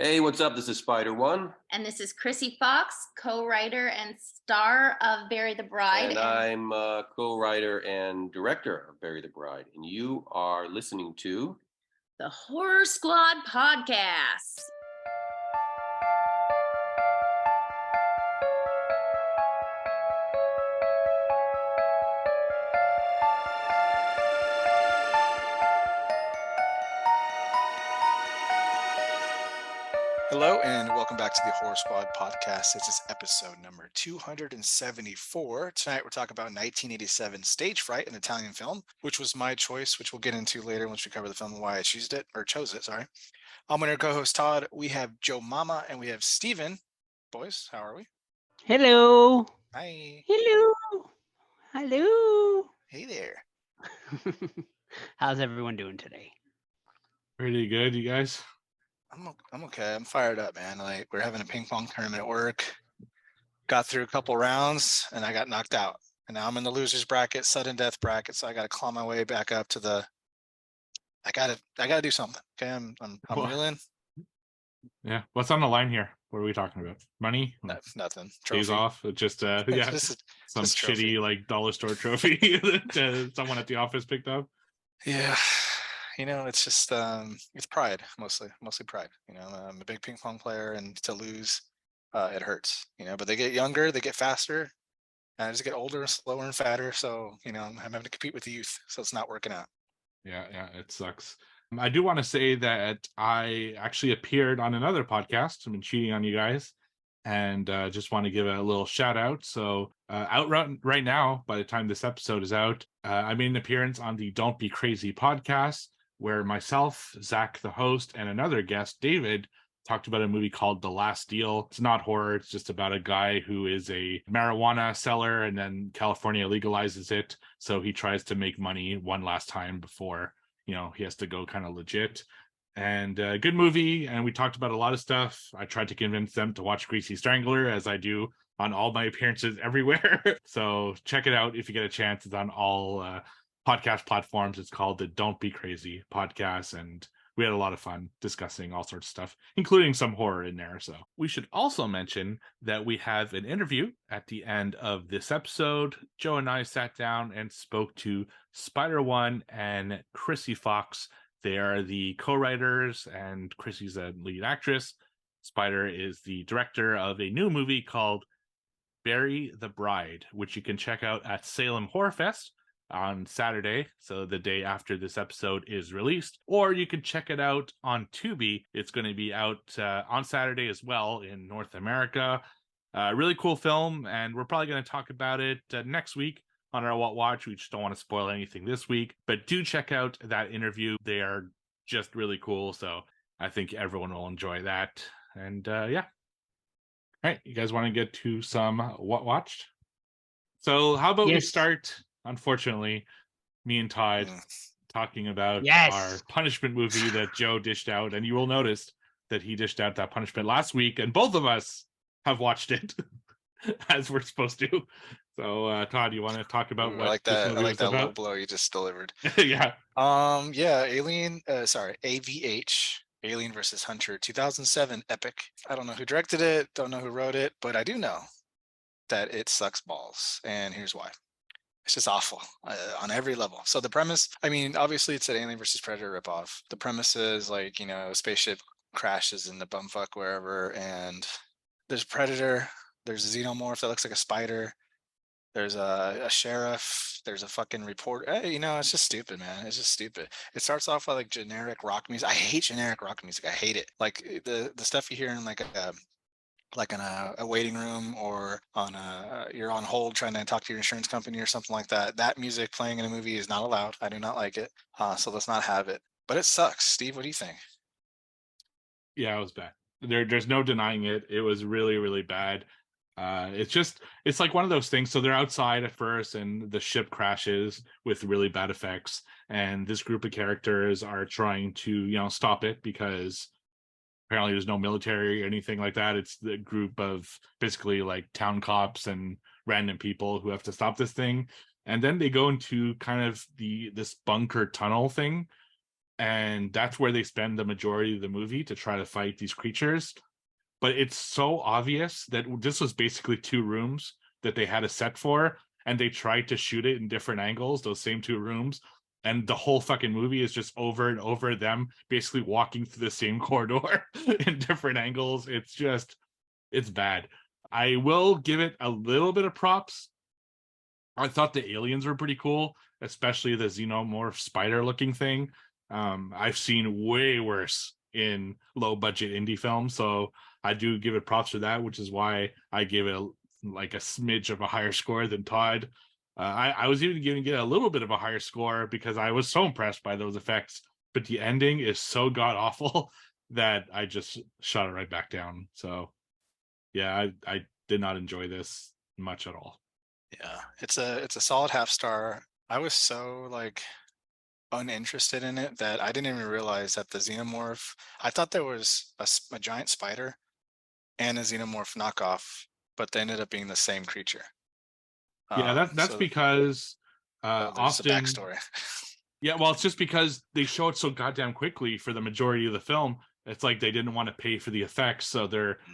Hey, what's up? This is Spider One. And this is Krsy Fox, co-writer and star of Bury the Bride. And I'm co-writer and director of Bury the Bride. And you are listening to the Horror Squad podcast. Hello and welcome back to the Horror Squad podcast. This is episode number 274. Tonight we're talking about 1987 Stage Fright, an Italian film, which was my choice, which we'll get into later once we cover the film and why I chose it. I'm your co-host Todd. We have Joe Mama and we have Steven. Boys, how are we? Hello. Hi. Hello. Hey there. How's everyone doing today? Pretty good, you guys? I'm okay. I'm fired up, man. Like, we're having a ping pong tournament at work. Got through a couple rounds and I got knocked out. And now I'm in the losers bracket, sudden death bracket. So I got to claw my way back up to the. I gotta do something. Okay, I'm reeling. Yeah, what's on the line here? What are we talking about? Money? No, nothing. Trophy. Days off? Just some shitty like dollar store trophy that someone at the office picked up. Yeah. You know, it's just it's pride, mostly pride. You know, I'm a big ping pong player, and to lose, it hurts. You know, but they get younger, they get faster, and I just get older, slower, and fatter. So you know, I'm having to compete with the youth, so it's not working out. Yeah, it sucks. I do want to say that I actually appeared on another podcast. I've been cheating on you guys, and just want to give a little shout out. So out right now, by the time this episode is out, I made an appearance on the Don't Be Crazy podcast, where myself, Zach, the host, and another guest, David, talked about a movie called The Last Deal. It's not horror. It's just about a guy who is a marijuana seller, and then California legalizes it. So he tries to make money one last time before, you know, he has to go kind of legit. And good movie. And we talked about a lot of stuff. I tried to convince them to watch Greasy Strangler, as I do on all my appearances everywhere. So check it out if you get a chance. It's on all podcast platforms. It's called the Don't Be Crazy podcast, and we had a lot of fun discussing all sorts of stuff, including some horror in there. So we should also mention that we have an interview at the end of this episode. Joe and I sat down and spoke to Spider One and Krsy Fox. They are the co-writers, and Krissy's a lead actress. Spider is the director of a new movie called Bury the Bride, which you can check out at Salem Horror Fest on Saturday, so the day after this episode is released, or you can check it out on Tubi. It's going to be out on Saturday as well in North America. Really cool film, and we're probably going to talk about it next week on our What Watch. We just don't want to spoil anything this week, but do check out that interview. They are just really cool, so I think everyone will enjoy that. And yeah. All right, you guys want to get to some What Watched? So how about we start, unfortunately, me and Todd talking about our punishment movie that Joe dished out, and you will notice that he dished out that punishment last week, and both of us have watched it as we're supposed to. So Todd, you want to talk about what I like that about? low blow you just delivered. Yeah. AVH, Alien versus Hunter, 2007 epic. I don't know who directed it, don't know who wrote it, but I do know that it sucks balls, and here's why. It's just awful on every level. So the premise, I mean, obviously it's an Alien versus Predator ripoff. The premise is like, you know, a spaceship crashes in the bumfuck wherever, and there's a predator, there's a xenomorph that looks like a spider, there's a sheriff, there's a fucking reporter. You know, it's just stupid, man. It's just stupid. It starts off with like generic rock music. I hate generic rock music. I hate it. Like the stuff you hear in like in a waiting room, or on you're on hold trying to talk to your insurance company or something like that. That music playing in a movie is not allowed. I do not like it. So let's not have it. But it sucks. Steve, what do you think? Yeah, it was bad. There's no denying it. It was really, really bad. It's like one of those things. So they're outside at first, and the ship crashes with really bad effects, and this group of characters are trying to, you know, stop it, because apparently there's no military or anything like that. It's the group of basically like town cops and random people who have to stop this thing. And then they go into kind of this bunker tunnel thing, and that's where they spend the majority of the movie to try to fight these creatures. But it's so obvious that this was basically 2 rooms that they had a set for, and they tried to shoot it in different angles, those same 2 rooms. And the whole fucking movie is just over and over them basically walking through the same corridor in different angles. It's bad. I will give it a little bit of props. I thought the aliens were pretty cool, especially the xenomorph spider looking thing. I've seen way worse in low budget indie films, so I do give it props for that, which is why I give it like a smidge of a higher score than Todd. I was even giving it a little bit of a higher score because I was so impressed by those effects, but the ending is so god awful that I just shot it right back down. So yeah, I did not enjoy this much at all. Yeah, it's a solid half star. I was so like uninterested in it that I didn't even realize that the xenomorph. I thought there was a giant spider and a xenomorph knockoff, but they ended up being the same creature. Yeah, that's So because there's a often backstory. Yeah, well, it's just because they show it so goddamn quickly for the majority of the film. It's like they didn't want to pay for the effects, so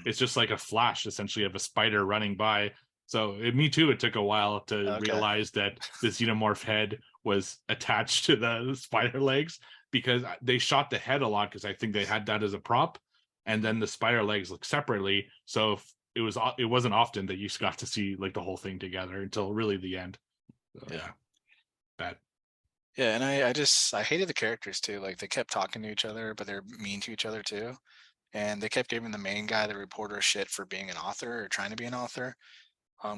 it's just like a flash essentially of a spider running by. So me too. It took a while to realize that the xenomorph head was attached to the spider legs, because they shot the head a lot because I think they had that as a prop, and then the spider legs look separately. So it wasn't often that you got to see like the whole thing together until really the end. So, Yeah. Bad. Yeah, and I hated the characters too. Like they kept talking to each other, but they're mean to each other too. And they kept giving the main guy, the reporter, shit for being an author or trying to be an author,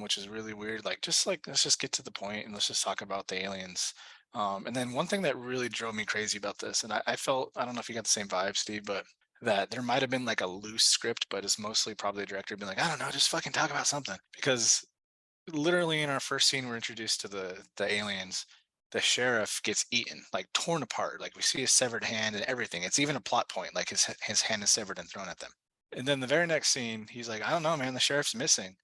which is really weird. Like let's just get to the point and let's just talk about the aliens. And then one thing that really drove me crazy about this, and I felt, I don't know if you got the same vibe, Steve, but that there might have been like a loose script, but it's mostly probably the director being like, I don't know, just fucking talk about something. Because literally in our first scene, we're introduced to the aliens. The sheriff gets eaten, like torn apart. Like we see his severed hand and everything. It's even a plot point, like his hand is severed and thrown at them. And then the very next scene, he's like, I don't know, man, the sheriff's missing.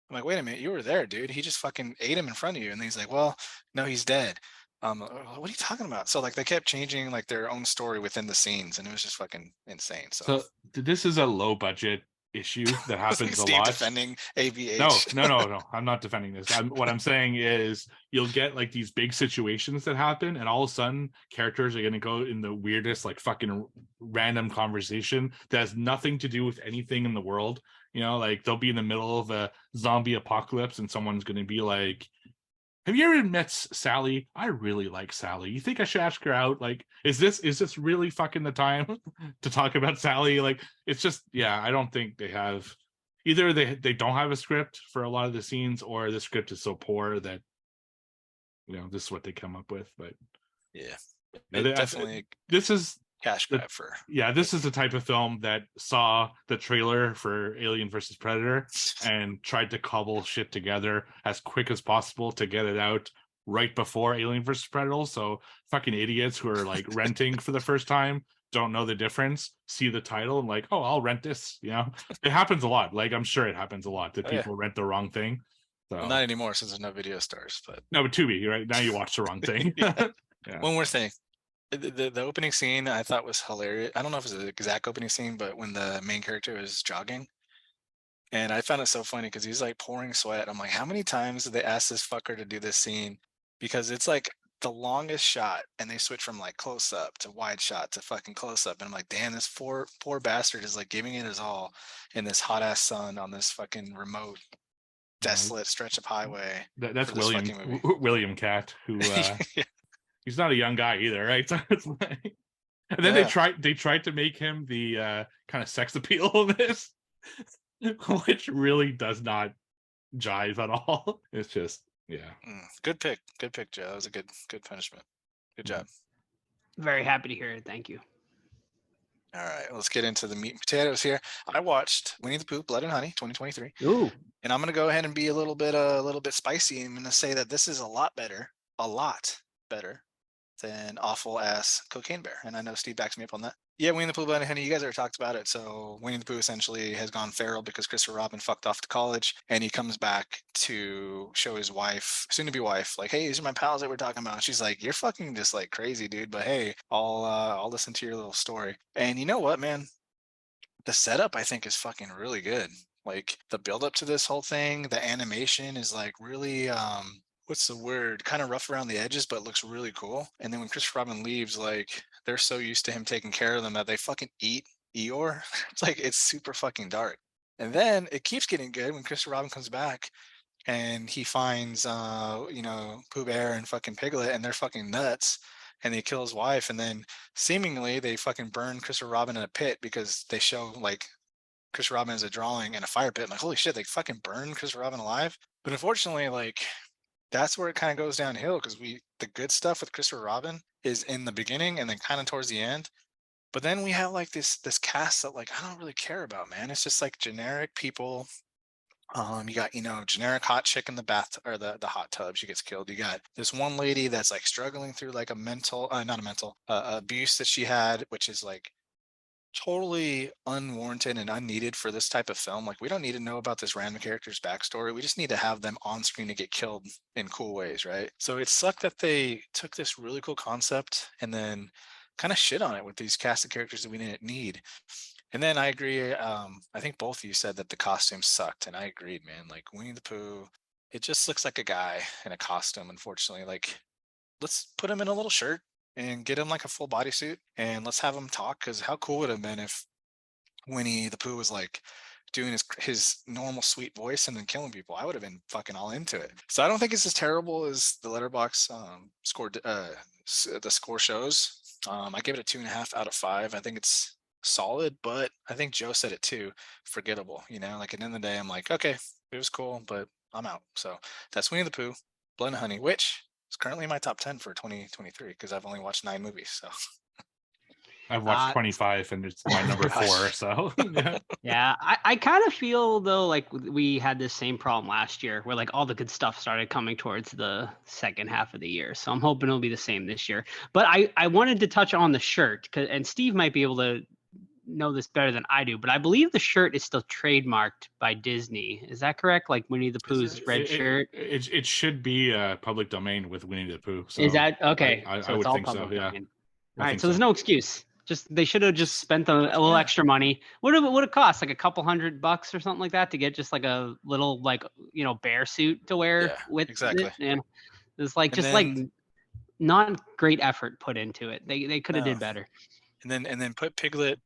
I'm like, wait a minute, you were there, dude. He just fucking ate him in front of you. And he's like, well, no, he's dead. What are you talking about? So like they kept changing like their own story within the scenes, and it was just fucking insane. So this is a low budget issue that happens a Steve lot. defending AVH. No. I'm not defending this. What I'm saying is you'll get like these big situations that happen, and all of a sudden characters are going to go in the weirdest, like fucking random conversation that has nothing to do with anything in the world. You know, like they'll be in the middle of a zombie apocalypse, and someone's going to be like, have you ever met Sally? I really like Sally. You think I should ask her out? Like, is this really fucking the time to talk about Sally? Like, it's just, yeah, I don't think they have, either they don't have a script for a lot of the scenes, or the script is so poor that, you know, this is what they come up with. But yeah, definitely, this is cash grab for. Yeah, this is the type of film that saw the trailer for Alien versus Predator and tried to cobble shit together as quick as possible to get it out right before Alien versus Predator. So fucking idiots who are like renting for the first time, don't know the difference, see the title and like, oh, I'll rent this. You know, it happens a lot. Like I'm sure it happens a lot that people rent the wrong thing. So well, not anymore since there's no video stars, but no, but Tubi, right now you watch the wrong thing. Yeah. One more thing. The opening scene I thought was hilarious. I don't know if it's the exact opening scene, but when the main character is jogging, and I found it so funny because he's like pouring sweat. I'm like, how many times did they ask this fucker to do this scene? Because it's like the longest shot, and they switch from like close up to wide shot to fucking close up, and I'm like, damn, this poor bastard is like giving it his all in this hot ass sun on this fucking remote, desolate stretch of highway. That's William Cat, who he's not a young guy either, right? So it's like, and then they tried to make him the kind of sex appeal of this, which really does not jive at all. It's just, yeah. Good pick, Joe. That was a good punishment. Good job. Very happy to hear it. Thank you. All right, let's get into the meat and potatoes here. I watched Winnie the Pooh, Blood and Honey, 2023. Ooh. And I'm gonna go ahead and be a little bit spicy. I'm gonna say that this is a lot better than awful ass Cocaine Bear. And I know Steve backs me up on that. Yeah, Winnie the Pooh, Bloody Honey, you guys already talked about it. So Winnie the Pooh essentially has gone feral because Christopher Robin fucked off to college, and he comes back to show his wife, soon to be wife, like, hey, these are my pals that we're talking about. She's like, you're fucking just like crazy, dude. But hey, I'll listen to your little story. And you know what, man? The setup I think is fucking really good. Like the build up to this whole thing, the animation is like really what's the word? Kind of rough around the edges, but looks really cool. And then when Christopher Robin leaves, like they're so used to him taking care of them that they fucking eat Eeyore. It's like it's super fucking dark. And then it keeps getting good when Christopher Robin comes back and he finds Pooh Bear and fucking Piglet and they're fucking nuts and they kill his wife and then seemingly they fucking burn Christopher Robin in a pit because they show like Christopher Robin as a drawing in a fire pit. I'm like, holy shit, they fucking burned Christopher Robin alive. But unfortunately, like that's where it kind of goes downhill because the good stuff with Christopher Robin is in the beginning and then kind of towards the end. But then we have like this cast that like I don't really care about, man. It's just like generic people. You got, generic hot chick in the bath or the hot tub. She gets killed. You got this one lady that's like struggling through like a mental, not a mental abuse that she had, which is like totally unwarranted and unneeded for this type of film. Like we don't need to know about this random character's backstory. We just need to have them on screen to get killed in cool ways, right? So it sucked that they took this really cool concept and then kind of shit on it with these cast of characters that we didn't need. And then I agree. I think both of you said that the costumes sucked, and I agreed, man. Like Winnie the Pooh, it just looks like a guy in a costume. Unfortunately, like let's put him in a little shirt and get him like a full bodysuit, and let's have him talk. Because how cool would it have been if Winnie the Pooh was like doing his normal sweet voice and then killing people? I would have been fucking all into it. So I don't think it's as terrible as the Letterbox score. The score shows. I give it a 2.5 out of 5. I think it's solid, but I think Joe said it too, forgettable. Like at the end of the day, I'm like, okay, it was cool, but I'm out. So that's Winnie the Pooh, Blood and Honey, which is currently in my top 10 for 2023 because I've only watched 9 movies. So I've watched 25 and it's my number Gosh. 4. So yeah. Yeah, I kind of feel though like we had this same problem last year where like all the good stuff started coming towards the second half of the year. So I'm hoping it'll be the same this year. But I wanted to touch on the shirt and Steve might be able to know this better than I do, but I believe the shirt is still trademarked by Disney. Is that correct? Like Winnie the Pooh's red shirt. It should be public domain with Winnie the Pooh. So Is that okay? I So would it's all think so. public Yeah. domain. I All right, think so there's no excuse. Just they should have just spent a little Yeah. extra money. What would it cost? Like a couple $100 or something like that to get just like a little like bear suit to wear Yeah, with exactly. it. And it's like And just then- like not great effort put into it. They could have No. did better. and then put Piglet,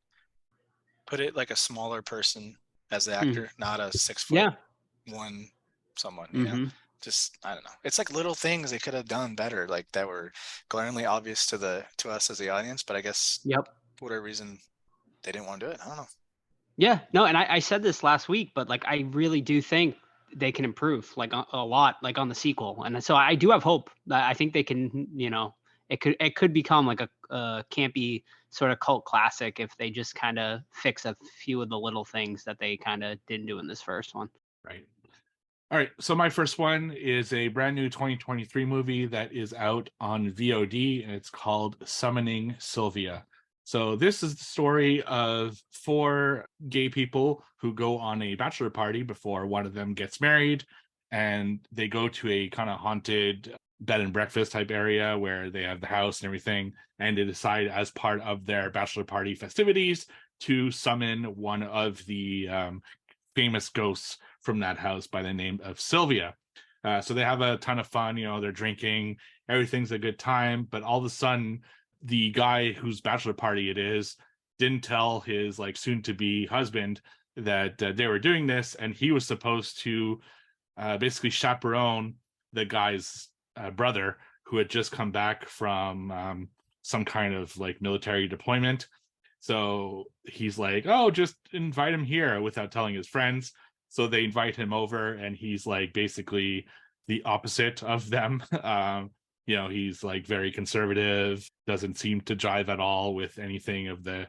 put it like a smaller person as the actor, not a 6 foot Yeah. one someone. Mhm. Just I don't know. It's like little things they could have done better, like that were glaringly obvious to us as the audience. But I guess Yep. for whatever reason they didn't want to do it. I don't know. Yeah, no, and I said this last week, but like I really do think they can improve like a lot, like on the sequel, and so I do have hope. I think they can, it could become like a campy sort of cult classic if they just kind of fix a few of the little things that they kind of didn't do in this first one. Right. All right. So my first one is a brand new 2023 movie that is out on VOD, and it's called Summoning Sylvia. So this is the story of 4 gay people who go on a bachelor party before one of them gets married, and they go to a kind of haunted bed and breakfast type area where they have the house and everything, and they decide as part of their bachelor party festivities to summon one of the famous ghosts from that house by the name of Sylvia. So they have a ton of fun, they're drinking, everything's a good time, but all of a sudden the guy whose bachelor party it is didn't tell his like soon-to-be husband that they were doing this, and he was supposed to basically chaperone the guy's brother who had just come back from some kind of like military deployment. So he's like, oh, just invite him here without telling his friends. So they invite him over, and he's like basically the opposite of them. He's like very conservative, doesn't seem to jive at all with anything of the,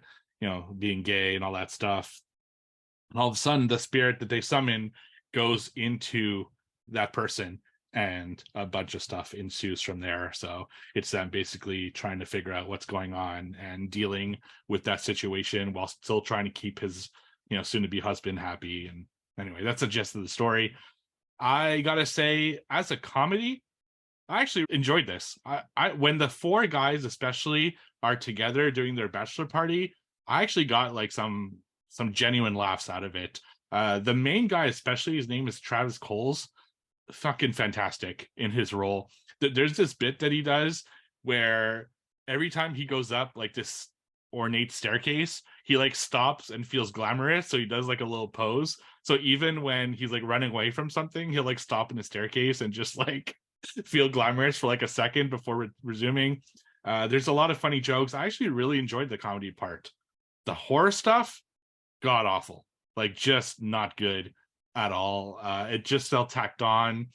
being gay and all that stuff. And all of a sudden, the spirit that they summon goes into that person, and a bunch of stuff ensues from there. So it's them basically trying to figure out what's going on and dealing with that situation while still trying to keep his, soon to be husband happy. And anyway, that's the gist of the story. I gotta say, as a comedy, I actually enjoyed this. I when the four guys especially are together doing their bachelor party, I actually got like some genuine laughs out of it. The main guy, especially, his name is Travis Coles, fucking fantastic in his role. There's this bit that he does where every time he goes up like this ornate staircase, he like stops and feels glamorous, so he does like a little pose. So even when he's like running away from something, he'll like stop in the staircase and just like feel glamorous for like a second before resuming. There's a lot of funny jokes. I actually really enjoyed the comedy part. The horror stuff, god awful, like just not good at all. It just felt tacked on.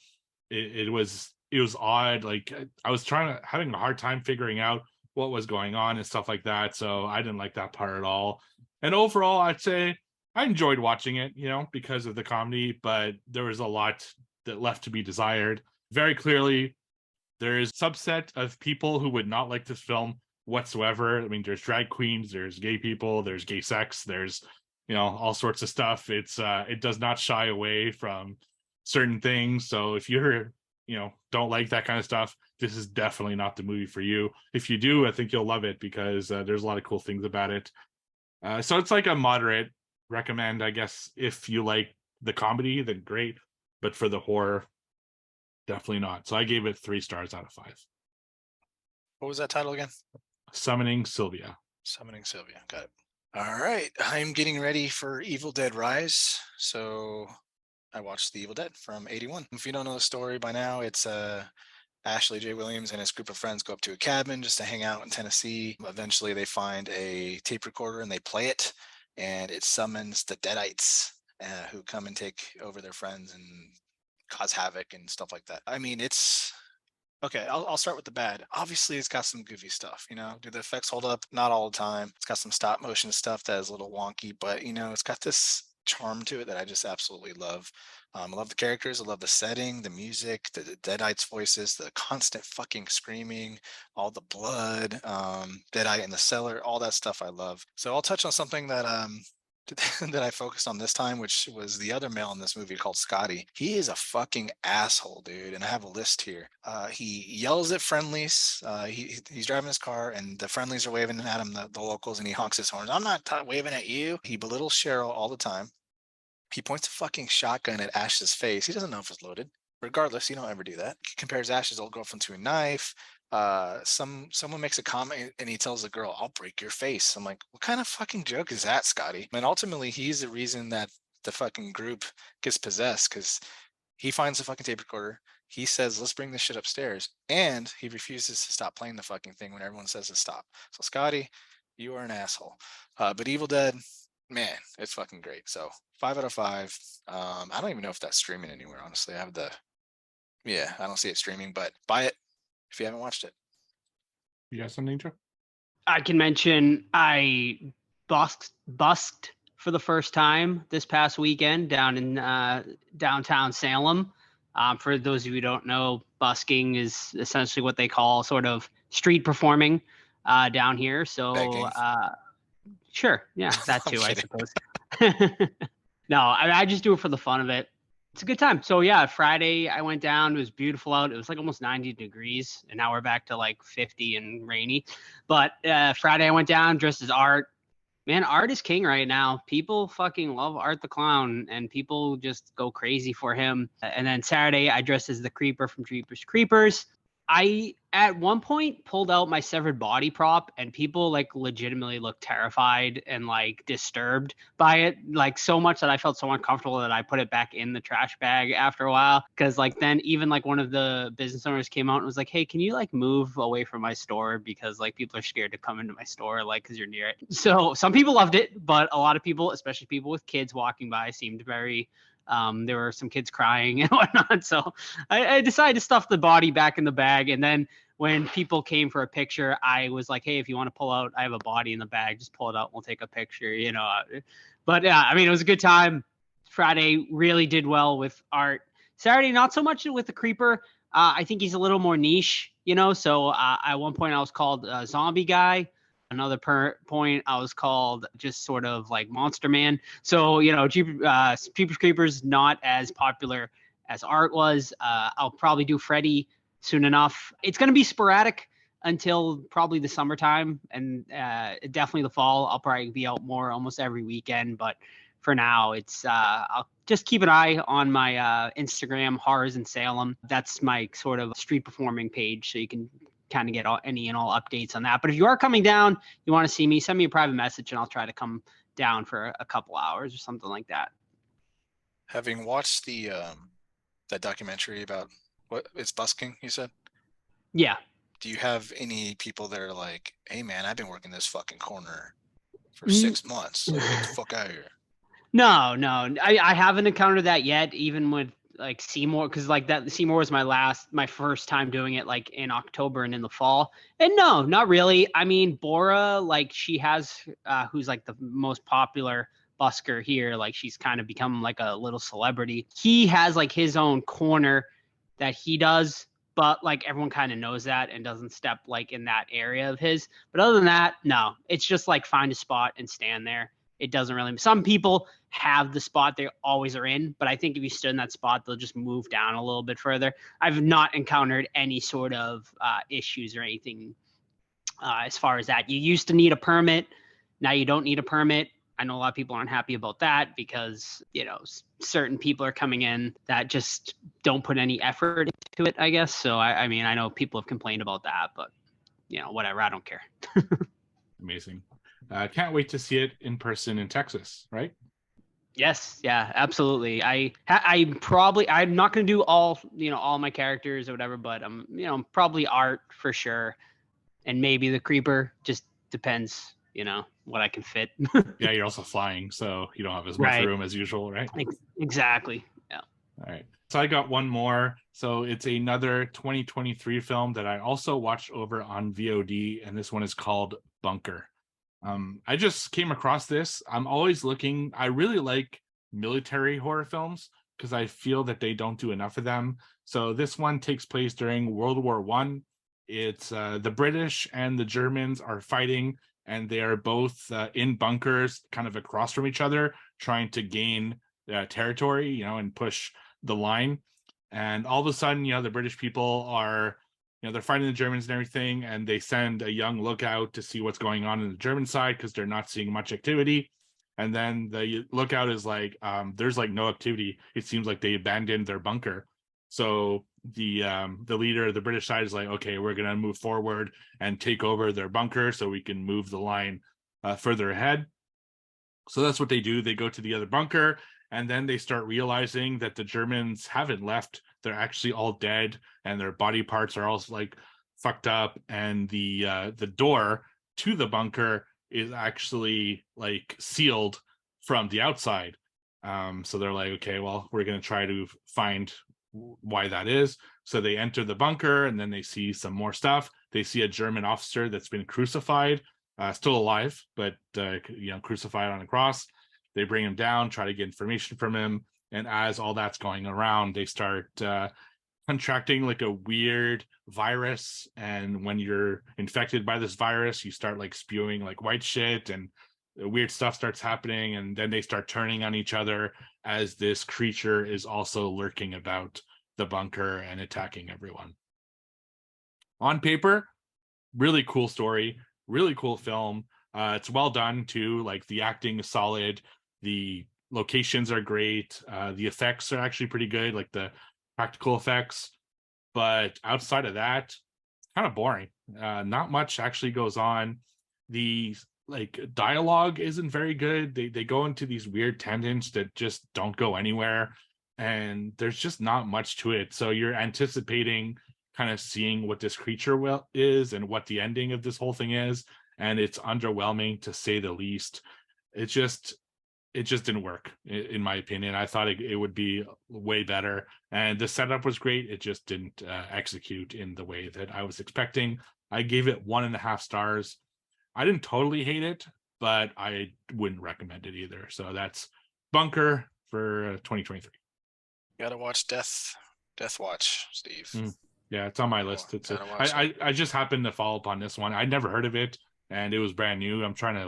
It was odd. Like I was having a hard time figuring out what was going on and stuff like that. So I didn't like that part at all. And overall, I'd say I enjoyed watching it, because of the comedy, but there was a lot that left to be desired. Very clearly, there is a subset of people who would not like this film whatsoever. I mean, there's drag queens, there's gay people, there's gay sex, there's all sorts of stuff. It does not shy away from certain things. So if you're don't like that kind of stuff, this is definitely not the movie for you. If you do, I think you'll love it because there's a lot of cool things about it. So it's like a moderate recommend, I guess. If you like the comedy, then great, but for the horror, definitely not. So I gave it 3 stars out of 5. What was that title again? Summoning Sylvia. Summoning Sylvia. Got it. All right. I'm getting ready for Evil Dead Rise. So I watched The Evil Dead from 81. If you don't know the story by now, it's Ashley J. Williams and his group of friends go up to a cabin just to hang out in Tennessee. Eventually they find a tape recorder and they play it, and it summons the Deadites who come and take over their friends and cause havoc and stuff like that. I mean, it's okay. I'll start with the bad. Obviously, it's got some goofy stuff. Do the effects hold up? Not all the time. It's got some stop motion stuff that is a little wonky, but it's got this charm to it that I just absolutely love. I love the characters. I love the setting, the music, the Deadites' voices, the constant fucking screaming, all the blood, Deadite in the cellar, all that stuff I love. So I'll touch on something that that I focused on this time, which was the other male in this movie called Scotty. He is a fucking asshole, dude. And I have a list here. He yells at friendlies. He's driving his car and the friendlies are waving at him, the locals, and he honks his horn. I'm not waving at you. He belittles Cheryl all the time. He points a fucking shotgun at Ash's face. He doesn't know if it's loaded. Regardless, you don't ever do that. He compares Ash's old girlfriend to a knife. Someone makes a comment and he tells the girl, "I'll break your face." I'm like, what kind of fucking joke is that, Scotty? And ultimately, he's the reason that the fucking group gets possessed, because he finds the fucking tape recorder. He says, "Let's bring this shit upstairs," and he refuses to stop playing the fucking thing when everyone says to stop. So, Scotty, you are an asshole. But Evil Dead, man, it's fucking great. So 5 out of 5. I don't even know if that's streaming anywhere, honestly. I don't see it streaming, but buy it if you haven't watched it. You got something, Joe? I can mention I busked for the first time this past weekend down in downtown Salem. For those of you who don't know, busking is essentially what they call sort of street performing down here. So sure, yeah, that too, I suppose. No, I just do it for the fun of it. It's a good time. So yeah, Friday I went down. It was beautiful out. It was like almost 90 degrees, and now we're back to like 50 and rainy. But Friday I went down dressed as Art. Man, Art is king right now. People fucking love Art the Clown, and people just go crazy for him. And then Saturday I dressed as the Creeper from Jeepers Creepers. I at one point pulled out my severed body prop, and people like legitimately looked terrified and like disturbed by it, like so much that I felt so uncomfortable that I put it back in the trash bag after a while. Because like then even like one of the business owners came out and was like, "Hey, can you like move away from my store, because like people are scared to come into my store, like because you're near it." So some people loved it, but a lot of people, especially people with kids walking by, seemed very there were some kids crying and whatnot. So I decided to stuff the body back in the bag. And then when people came for a picture, I was like, "Hey, if you want to pull out, I have a body in the bag. Just pull it out. We'll take a picture," you know. But yeah, I mean, it was a good time. Friday really did well with Art. Saturday, not so much with the creeper. I think he's a little more niche, So at one point I was called a zombie guy. Another point I was called just sort of like Monster Man. So Jeepers Creepers not as popular as Art was. I'll probably do Freddy soon enough. It's going to be sporadic until probably the summertime, and definitely the fall. I'll probably be out more almost every weekend, but for now, it's I'll just keep an eye on my Instagram, Horrors in Salem. That's my sort of street performing page, so you can kind of get any and all updates on that. But if you are coming down, you want to see me, send me a private message, and I'll try to come down for a couple hours or something like that. Having watched the that documentary about what it's busking, you said? Yeah. Do you have any people that are like, hey man, I've been working this fucking corner for 6 months. Like, get the fuck out of here. No, I haven't encountered that yet, even with like Seymour, because like that Seymour was my first time doing it like in October and in the fall. And no, not really. I mean, Bora, like she has who's like the most popular busker here, like she's kind of become like a little celebrity. He has like his own corner that he does, but like everyone kind of knows that and doesn't step like in that area of his. But other than that, no, it's just like find a spot and stand there. It doesn't really. Some people have the spot they always are in, but I think if you stood in that spot, they'll just move down a little bit further. I've not encountered any sort of issues or anything as far as that. You used to need a permit. Now you don't need a permit. I know a lot of people aren't happy about that because, certain people are coming in that just don't put any effort into it, I guess. So, I mean, I know people have complained about that, but, whatever. I don't care. Amazing. Can't wait to see it in person in Texas, right? Yes, yeah, absolutely. I'm not going to do all my characters or whatever, but probably Art for sure. And maybe the Creeper, just depends, what I can fit. Yeah, you're also flying, so you don't have as much room as usual, right? Exactly. Yeah. All right. So I got one more. So it's another 2023 film that I also watched over on VOD, and this one is called Bunker. I just came across this. I'm always looking. I really like military horror films because I feel that they don't do enough of them. So this one takes place during World War One. It's the British and the Germans are fighting, and they are both in bunkers kind of across from each other, trying to gain territory, and push the line. And all of a sudden, the British people are, they're fighting the Germans and everything, and they send a young lookout to see what's going on in the German side because they're not seeing much activity. And then the lookout is like, there's like no activity. It seems like they abandoned their bunker. So the leader of the British side is like, okay, we're going to move forward and take over their bunker so we can move the line further ahead. So that's what they do. They go to the other bunker, and then they start realizing that the Germans haven't left. They're actually all dead, and their body parts are all like fucked up. And the door to the bunker is actually like sealed from the outside. So they're like, okay, well, we're going to try to find why that is. So they enter the bunker, and then they see some more stuff. They see a German officer that's been crucified, still alive, but crucified on a cross. They bring him down, try to get information from him, and as all that's going around, they start contracting like a weird virus. And when you're infected by this virus, you start like spewing like white shit, and weird stuff starts happening. And then they start turning on each other as this creature is also lurking about the bunker and attacking everyone. On paper, really cool story, really cool film. It's well done too. Like the acting is solid, the locations are great, the effects are actually pretty good, like the practical effects. But outside of that, it's kind of boring. Not much actually goes on. The like dialogue isn't very good. They go into these weird tangents that just don't go anywhere, and there's just not much to it. So you're anticipating kind of seeing what this creature is and what the ending of this whole thing is, and it's underwhelming to say the least. It just didn't work in my opinion. I thought it would be way better, and the setup was great. It just didn't execute in the way that I was expecting. I gave it 1.5 stars. I didn't totally hate it, but I wouldn't recommend it either. So that's Bunker for 2023. Gotta watch Death Watch, Steve. Yeah, it's on my list. It's Gotta watch it. I just happened to fall upon this one. I'd never heard of it, and it was brand new. I'm trying to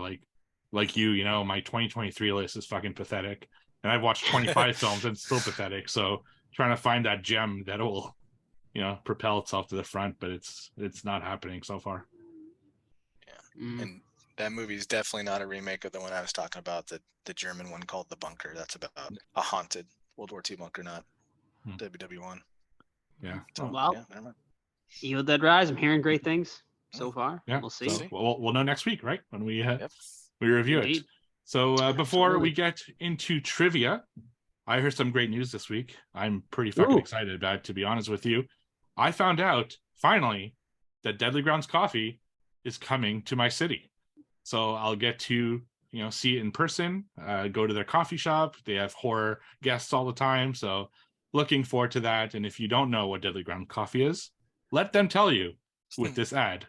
like you know, my 2023 list is fucking pathetic, and I've watched 25 films and it's still pathetic. So trying to find that gem that will, you know, propel itself to the front, but it's not happening so far. And that movie is definitely not a remake of the one I was talking about, the German one called The Bunker. That's about a haunted World War II bunker, not WW1. Yeah. So, Well, yeah, never mind. Evil Dead Rise. I'm hearing great things so far. Yeah, We'll see. So we'll know next week, right? When we Yep. we review it. Indeed. So before Absolutely. we get into trivia, I heard some great news this week. I'm pretty fucking excited about it, to be honest with you. I found out finally that Deadly Grounds Coffee is coming to my city. So I'll get to, you know, see it in person, go to their coffee shop. They have horror guests all the time. So looking forward to that. And if you don't know what Deadly Ground Coffee is, let them tell you with this ad.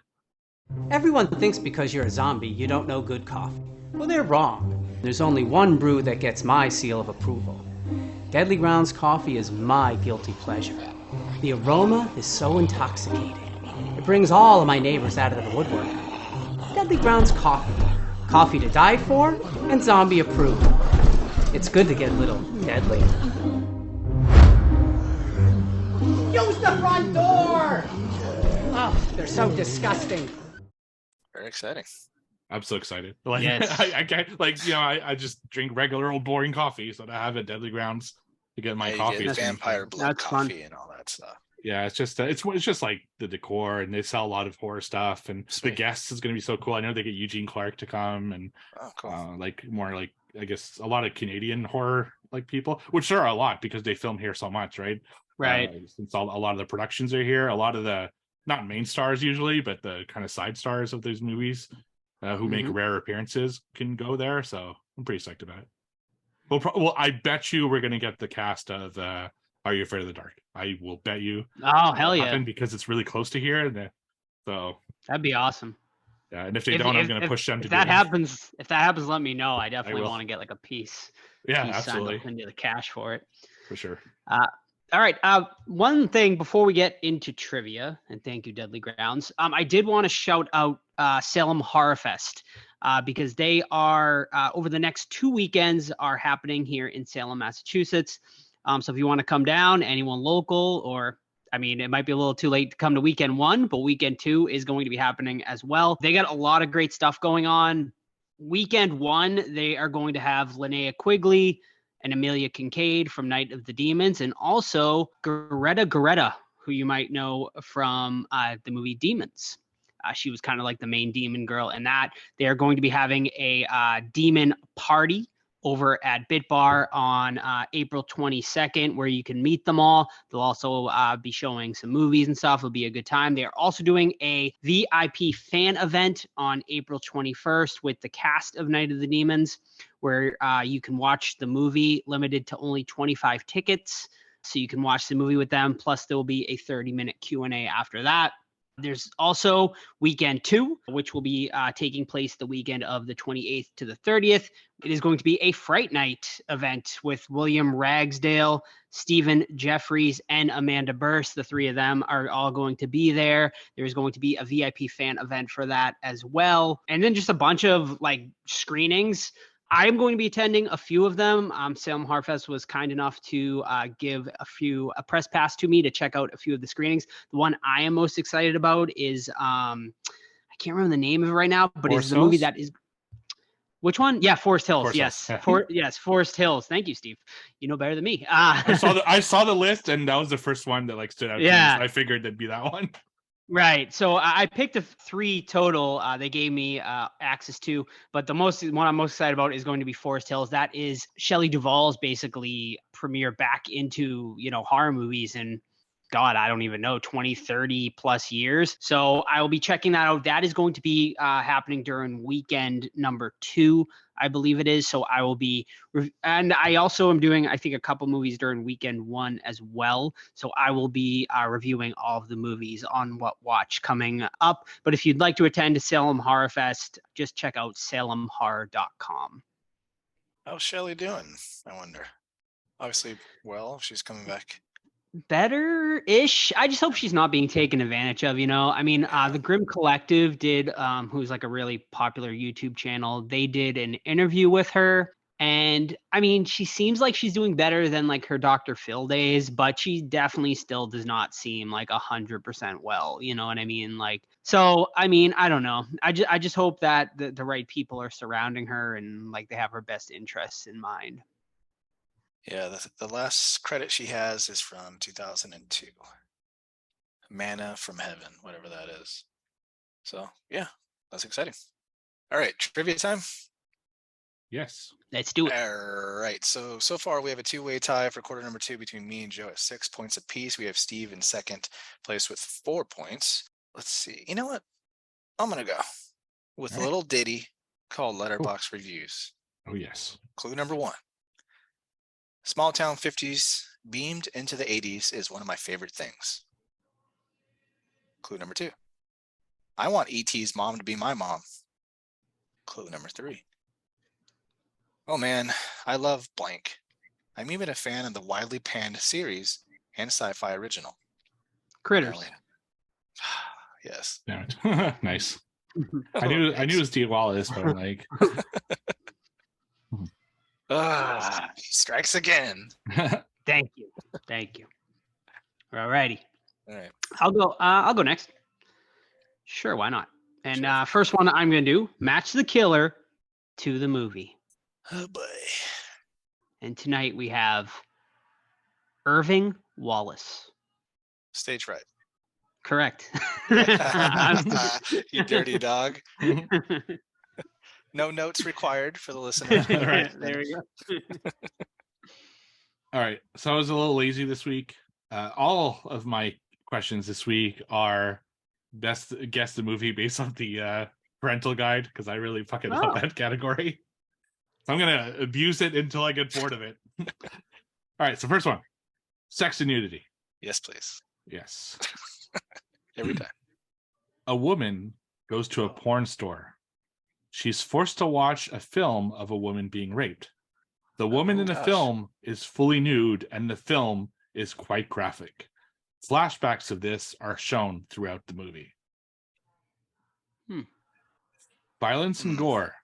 Everyone thinks because you're a zombie, you don't know good coffee. Well, they're wrong. There's only one brew that gets my seal of approval. Deadly Grounds Coffee is my guilty pleasure. The aroma is so intoxicating. It brings all of my neighbors out of the woodwork. Deadly Grounds Coffee. Coffee to die for and zombie approved. It's good to get a little deadly. Use the front door! Oh, they're so disgusting. Very exciting. I'm so excited. Like, Yes. I can't, like, you know, I just drink regular old boring coffee. So to have a Deadly Grounds to get my Yeah, you coffee. get vampire blood That's fun. coffee and all that stuff. Yeah, it's just like the decor, and they sell a lot of horror stuff, and the Sweet. guests is going to be so cool. I know they get Eugene Clark to come, and Oh, cool. like more like, I guess, a lot of Canadian horror like people, which there are a lot because they film here so much, right? Right. Since a lot of the productions are here, a lot of the not main stars usually, but the kind of side stars of those movies who make rare appearances can go there. So I'm pretty psyched about it. Well, I bet you we're going to get the cast of Are You Afraid of the Dark? I will bet you. Oh, hell yeah. Because it's really close to here. And so That'd be awesome. yeah, and if they don't, I'm going to push them to if do that it. happens. If that happens, let me know. I definitely will. want to get like a piece. Yeah, piece signed absolutely, up into the cash for it. for sure. All right. One thing before we get into trivia, and thank you, Deadly Grounds. I did want to shout out Salem Horror Fest because they are over the next 2 weekends are happening here in Salem, Massachusetts. So if you want to come down, anyone local, or I mean, it might be a little too late to come to weekend 1, but weekend 2 is going to be happening as well. They got a lot of great stuff going on. Weekend 1, they are going to have Linnea Quigley and Amelia Kincaid from Night of the Demons, and also Greta, who you might know from the movie Demons. She was kind of like the main demon girl in that. They are going to be having a demon party over at Bit Bar on April 22nd, where you can meet them all. They'll also be showing some movies and stuff. It'll be a good time. They are also doing a VIP fan event on April 21st with the cast of Night of the Demons, where you can watch the movie, limited to only 25 tickets. So you can watch the movie with them. Plus, there will be a 30-minute Q&A after that. There's also weekend 2, which will be taking place the weekend of the 28th to the 30th. It is going to be a Fright Night event with William Ragsdale, Stephen Jeffries, and Amanda Burst. The 3 of them are all going to be there. There's going to be a VIP fan event for that as well. And then just a bunch of like screenings. I'm going to be attending a few of them. Salem Horror Fest was kind enough to give a press pass to me to check out a few of the screenings. The one I am most excited about is I can't remember the name of it right now, but it's the movie that is. Which one? Yeah, Forest Hills. Forest yes, Hills. Yes, Forest Hills. Thank you, Steve. You know better than me. I saw the list, and that was the first one that like stood out. Yeah. To me, so I figured that'd be that one. Right. So I picked 3 total. They gave me access to, but the one I'm most excited about is going to be Forest Hills. That is Shelley Duvall's basically premiere back into, horror movies and God, I don't even know, 20, 30 plus years. So I will be checking that out. That is going to be happening during weekend number 2, I believe it is. So I will be, and I also am doing, I think, a couple movies during weekend 1 as well. So I will be reviewing all of the movies on What Watch coming up. But if you'd like to attend Salem Horror Fest, just check out salemhorror.com. How's Shelley doing, I wonder? Obviously, well, she's coming back. Better-ish. I just hope she's not being taken advantage of, you know. I mean, the Grimm Collective did, who's like a really popular YouTube channel, they did an interview with her. And I mean, she seems like she's doing better than like her Dr. Phil days, but she definitely still does not seem like 100% well. You know what I mean? Like, so I mean, I don't know. I just hope that the right people are surrounding her and like they have her best interests in mind. Yeah, the last credit she has is from 2002. Manna from Heaven, whatever that is. So, yeah, that's exciting. All right, trivia time. Yes. Let's do it. All right, so far we have a two-way tie for quarter number 2 between me and Joe at 6 points apiece. We have Steve in second place with 4 points. Let's see. You know what? I'm going to go with a little ditty called Letterbox Reviews. Oh, yes. Clue number 1. Small town 50s beamed into the 80s is one of my favorite things. Clue number 2. I want E.T.'s mom to be my mom. Clue number 3. Oh man, I love blank. I'm even a fan of the widely panned series and sci-fi original. Critters. Yes. Damn it. Nice. I knew it was T. Wallace, but like He strikes again. Thank you. Thank you. All righty. All right. I'll go next. Sure, why not? And first one I'm gonna do, match the killer to the movie. Oh boy. And tonight we have Irving Wallace. Stage Fright. Correct. You dirty dog. No notes required for the listener. Right. There we go. All right. So I was a little lazy this week. All of my questions this week are best guess the movie based on the parental guide because I really fucking love that category. So I'm gonna abuse it until I get bored of it. All right. So first one, sex and nudity. Yes, please. Yes. Every time. A woman goes to a porn store. She's forced to watch a film of a woman being raped. The woman in the film is fully nude, and the film is quite graphic. Flashbacks of this are shown throughout the movie. Violence and gore.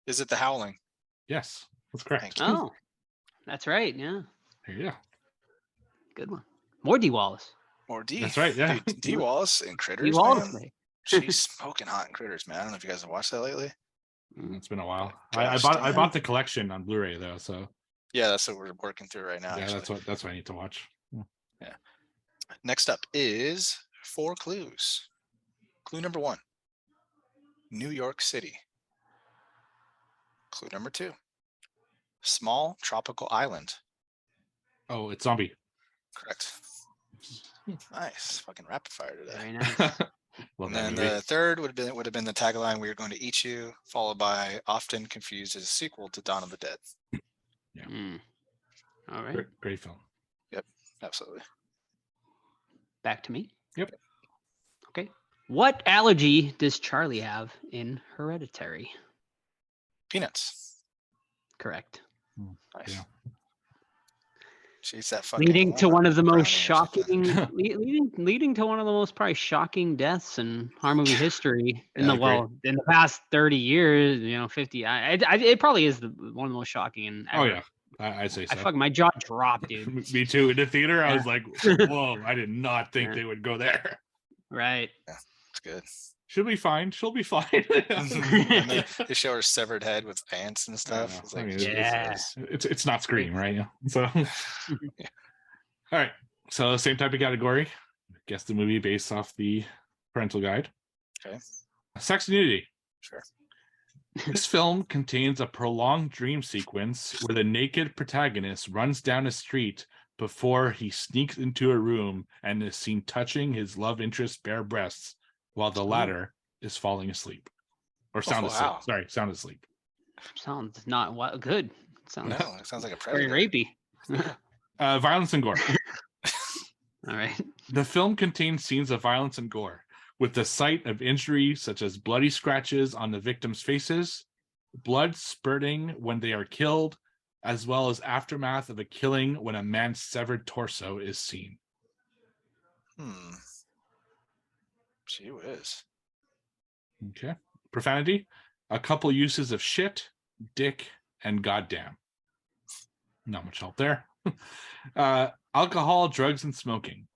Is it The Howling? Yes, that's correct. Thank you. Oh, that's right. Yeah, There you go. good one. More D. Wallace. Or D. That's right, yeah. D. Wallace in Critters. D. Wallace. Man. She's smoking hot in Critters, man. I don't know if you guys have watched that lately. It's been a while. Gosh, I bought the collection on Blu-ray though, so Yeah, that's what we're working through right now. yeah, actually. that's what I need to watch. Yeah. Next up is 4 clues. Clue number 1. New York City. Clue number 2. Small tropical island. Oh, it's zombie. Correct. Nice. Fucking rapid fire today. Very nice. Love And that then movie. the third would have been the tagline "We are going to eat you," followed by "Often confused as a sequel to Dawn of the Dead." All right. Great film. Yep, absolutely. Back to me. Yep. Okay. What allergy does Charlie have in Hereditary? Peanuts. Correct. Nice. Yeah. She eats that fucking. Leading to one of the brownie or most something. shocking, leading to one of the most probably shocking deaths in horror movie history in Yeah, the I in the past 30 years, 50. It probably is one of the most shocking. Oh yeah, I'd say so. my jaw dropped, dude. Me too. In the theater, I Yeah. was like, "Whoa!" I did not think Yeah. they would go there. Right. It's good. She'll be fine. She'll be fine. And then they show her severed head with ants and stuff. It's like, Yeah. It's not Scream, right? So, Yeah. All right. So same type of category. Guess the movie based off the parental guide. Okay. Sex and nudity. Sure. This film contains a prolonged dream sequence where the naked protagonist runs down a street before he sneaks into a room and is seen touching his love interest's bare breasts while the latter is falling asleep. Or sound asleep. wow. Sorry, sound asleep. Sounds not good. Sounds No, it sounds like a very predator. rapey. Violence and gore. All right. The film contains scenes of violence and gore, with the sight of injury such as bloody scratches on the victims' faces, blood spurting when they are killed, as well as aftermath of a killing when a man's severed torso is seen. Gee whiz. Okay. Profanity, a couple uses of shit, dick, and goddamn. Not much help there. Alcohol, drugs, and smoking.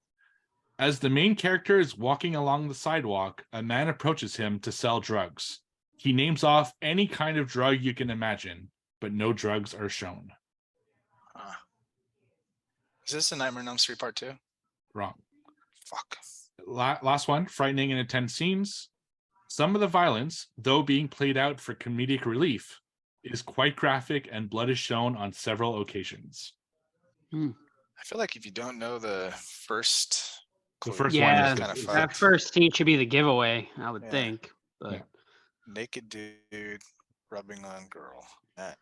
As the main character is walking along the sidewalk, a man approaches him to sell drugs. He names off any kind of drug you can imagine, but no drugs are shown. Is this a Nightmare on Elm Street Part 2? Wrong. Fuck. Last one, frightening and intense scenes. Some of the violence, though being played out for comedic relief, is quite graphic and blood is shown on several occasions. I feel like if you don't know the first clue, The first one Yeah, is kind of is- that first scene should be the giveaway, I would Yeah. think. But Yeah. naked dude rubbing on girl. Man.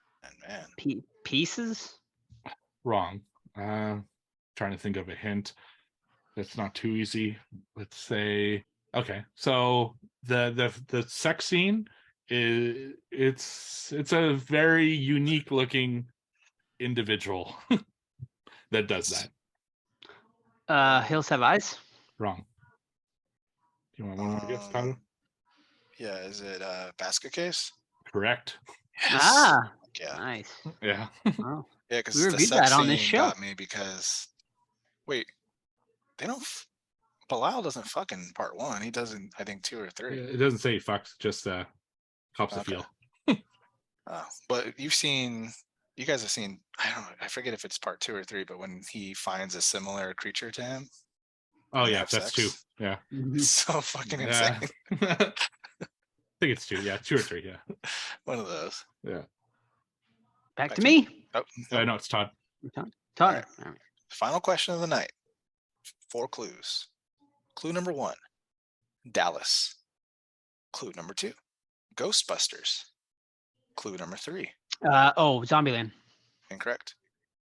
pieces? Wrong. Trying to think of a hint. That's not too easy. Let's say, okay, so the sex scene is it's a very unique looking individual that does that. Hills Have Eyes? Wrong. Do you want one more guess, Tyler? Yeah, is it basket case? Correct. Ah, Yeah. nice. Yeah. Wow. Yeah, because We the reviewed sex that on this scene show. got me because wait, they don't Bilal doesn't fuck in part 1. He doesn't, I think 2 or 3. It doesn't say fucks, just cops the Okay. feel. But you guys have seen, I forget if it's part 2 or 3, but when he finds a similar creature to him. Oh and they yeah, have that's sex, 2. Yeah. It's so fucking Yeah. insane. I think it's 2. Yeah, 2 or 3. Yeah. One of those. Yeah. Back to me. Oh, No, it's Todd. Todd. Alright. All right. Final question of the night. 4 clues. Clue number 1, Dallas. Clue number 2, Ghostbusters. Clue number 3, Zombieland. incorrect.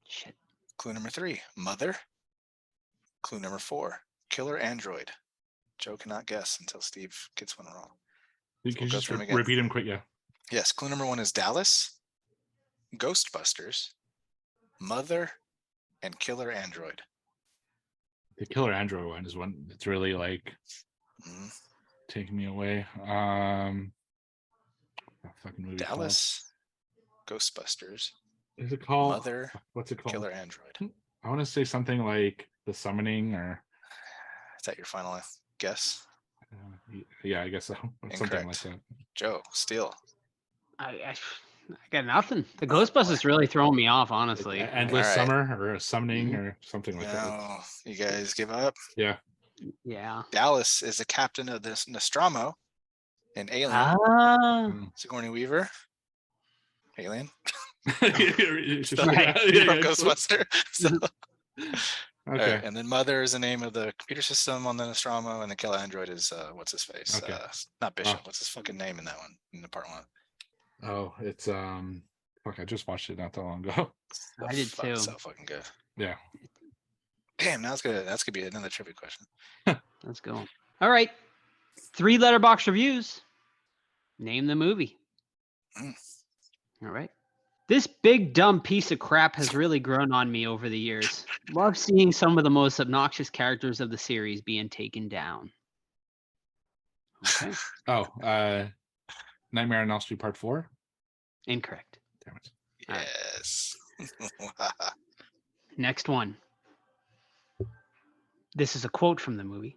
Shit. Clue number 3, Mother. Clue number 4, Killer Android. Joe cannot guess until Steve gets one wrong. You So can we'll go just through 'em again. repeat them quick. Yeah. Yes, clue number 1 is Dallas, Ghostbusters, Mother, and Killer Android. The Killer Android one is one that's really like Mm, taking me away. That fucking movie. Dallas, Ghostbusters, Is it called? Mother, What's it called? Killer Android. I want to say something like The Summoning or. Is that your final guess? Yeah, I guess so. Or something like Incorrect. that. Joe, Steele. I got nothing. The Ghostbusters really throwing me off, honestly. Endless Alright. Summer or a Summoning or something like that. No, you guys give up? Yeah. Yeah. Dallas is the captain of this Nostromo in Alien. Ah. Sigourney Weaver. Alien. It's just- Right. From Ghostbuster. So, Okay. alright, and then Mother is the name of the computer system on the Nostromo, and the Killer Android is what's his face? Okay. Not Bishop. Oh. What's his fucking name in that one? In the part 1. Oh, it's fuck, I just watched it not that long ago. I did too. So fucking good. Yeah. Damn, that's gonna be another trivia question. Let's go. All right. 3 letterbox reviews. Name the movie. Mm. All right. This big dumb piece of crap has really grown on me over the years. Love seeing some of the most obnoxious characters of the series being taken down. Okay. Oh, Nightmare on Elm Street Part 4. Incorrect. Damn it. Alright. Yes. Next one. This is a quote from the movie.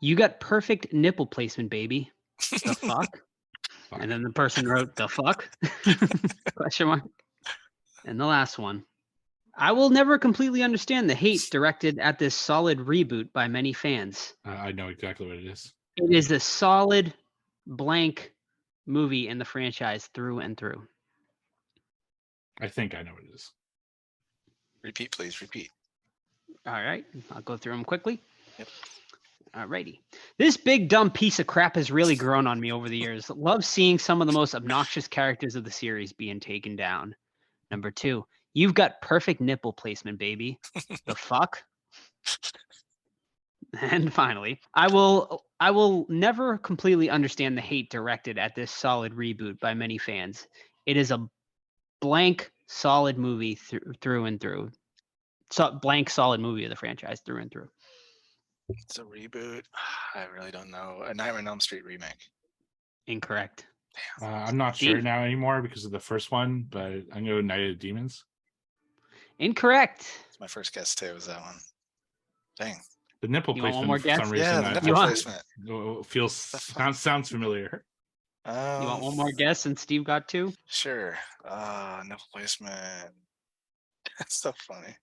You got perfect nipple placement, baby. The fuck? Fuck. And then the person wrote, the fuck? Question mark. And the last one. I will never completely understand the hate directed at this solid reboot by many fans. I know exactly what it is. It is a solid blank movie in the franchise through and through. I think I know what it is. Repeat, please. Repeat. All right, I'll go through them quickly. Yep. All righty. This big dumb piece of crap has really grown on me over the years. Love seeing some of the most obnoxious characters of the series being taken down. Number 2, you've got perfect nipple placement, baby. The fuck? And finally, I will never completely understand the hate directed at this solid reboot by many fans. It is a blank solid movie through and through. So blank solid movie of the franchise through and through. It's a reboot. I really don't know. A Nightmare on Elm Street remake. Incorrect. I'm not sure Steve? now anymore because of the first one, but I'm going to go Night of the Demons. Incorrect. It's my first guess too. Was that one? Dang. The nipple You want one placement more for some guess? reason Yeah, the that nipple want- placement. sounds familiar. You want one more guess? And Steve got 2. Sure. Nipple placement. That's so funny.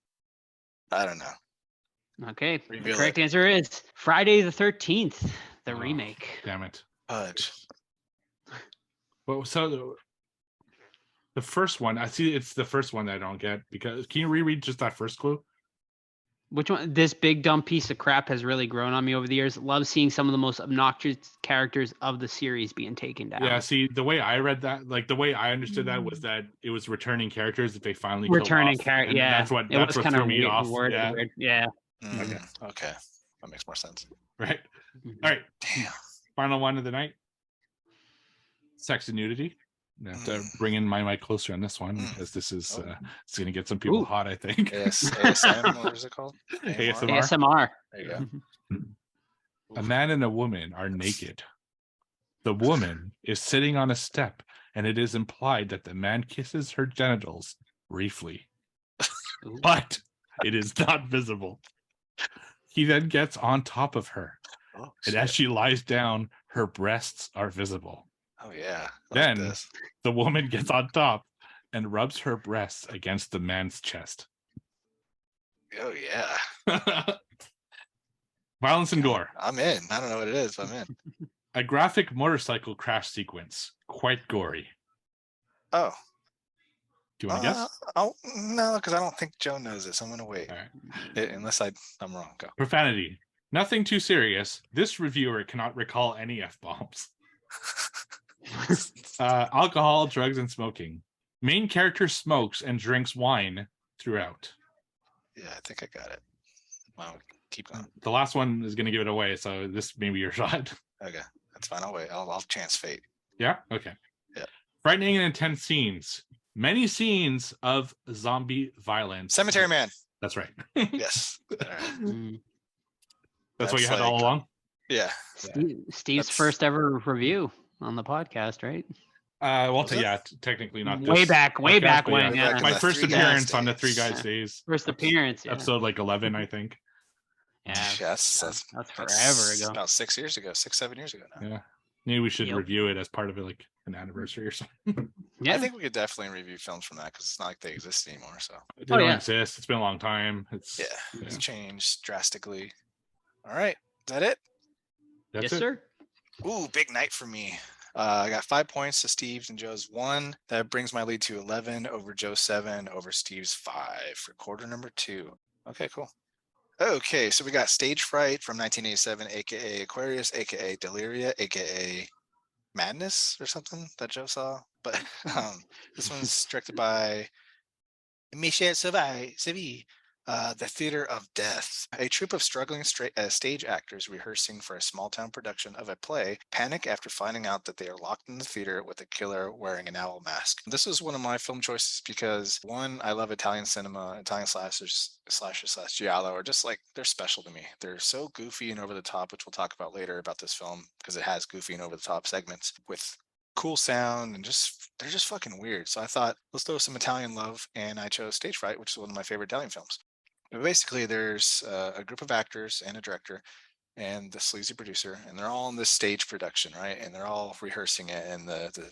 I don't know. Okay. Reveal The correct it. answer is Friday the 13th, the Oh. remake. Damn it. Fudge. Well, so the first one, I see it's the first one that I don't get because can you reread just that first clue? Which one? This big dumb piece of crap has really grown on me over the years. Love seeing some of the most obnoxious characters of the series being taken down. Yeah, see, the way I read that, like the way I understood that was that it was returning characters that they finally killed Returning off, character. and Yeah, that's what it was threw kind of me off. weird. Yeah, Weird. Yeah. Okay. That makes more sense. right. Mhm. All right, Damn. final one of the night. Sex and nudity. I have to bring in my mic closer on this one because this is it's going to get some people Ooh. hot, I think. ASM, what is it called? ASMR. ASMR. There you go. A man and a woman are naked. The woman is sitting on a step, and it is implied that the man kisses her genitals briefly, Ooh. but it is not visible. He then gets on top of her, Oh, and shit. as she lies down, her breasts are visible. Oh yeah. I Then- like this. The woman gets on top and rubs her breasts against the man's chest. Oh yeah. Violence and gore. I'm in. I don't know what it is, but I'm in. A graphic motorcycle crash sequence. Quite gory. Oh. Do you want to guess? Oh no, because I don't think Joe knows this. I'm gonna wait. All right. Unless I'm wrong. Go. Profanity. Nothing too serious. This reviewer cannot recall any F-bombs. Alcohol, drugs, and smoking. Main character smokes and drinks wine throughout. Yeah, I think I got it. Wow, keep going. The last one is going to give it away, so this may be your shot. Okay, that's fine. I'll wait. I'll chance fate. Yeah? Okay. Yeah. Frightening and intense scenes. Many scenes of zombie violence. Cemetery Man. That's right. Yes. All right. Mm. That's what you That's had all like- along? Yeah. Steve's That's- first ever review on the podcast, right? Well, Was it? yeah, technically not Way this back podcast, but when. yeah. Yeah. in My the first Three Guys appearance on the days. Three Guys Yeah. Days. First appearance. Yeah. Episode like 11, I think. Yeah. Yes. That's forever ago. About 6 years ago. 6-7 years ago now. Yeah. Maybe we should Yep. review it as part of it, like an anniversary or something. Yeah. I think we could definitely review films from that because it's not like they exist anymore. So They Oh, don't yeah. exist. It's been a long time. It's yeah, it's changed drastically. All right, is that it? That's yes, it. sir. Ooh, big night for me. I got 5 points to Steve's and Joe's 1. That brings my lead to 11 over Joe's 7 over Steve's 5 for quarter number 2. Okay, cool. Okay, so we got Stage Fright from 1987, aka Aquarius, aka Deliria, aka Madness or something that Joe saw. But this one's directed by Michel Sevi. The Theater of Death. A troupe of struggling stage actors rehearsing for a small town production of a play panic after finding out that they are locked in the theater with a killer wearing an owl mask. This is one of my film choices because, one, I love Italian cinema. Italian slashers / giallo are just like, they're special to me. They're so goofy and over the top, which we'll talk about later about this film because it has goofy and over the top segments with cool sound and they're just fucking weird. So I thought, let's throw some Italian love, and I chose Stage Fright, which is one of my favorite Italian films. But basically, there's a group of actors and a director and the sleazy producer, and they're all in this stage production, right? And they're all rehearsing it, and the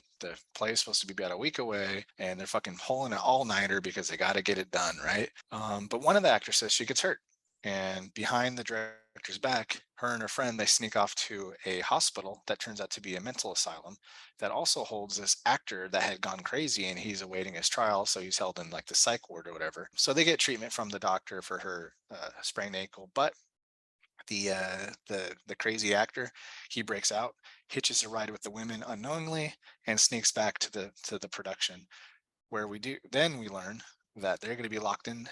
play is supposed to be about a week away, and they're fucking pulling an all-nighter because they got to get it done, right? But one of the actresses, she gets hurt, and behind the director's back, her and her friend, they sneak off to a hospital that turns out to be a mental asylum that also holds this actor that had gone crazy, and he's awaiting his trial, so he's held in like the psych ward or whatever. So they get treatment from the doctor for her sprained ankle, but the crazy actor, he breaks out, hitches a ride with the women unknowingly, and sneaks back to the production, where we learn that they're going to be locked in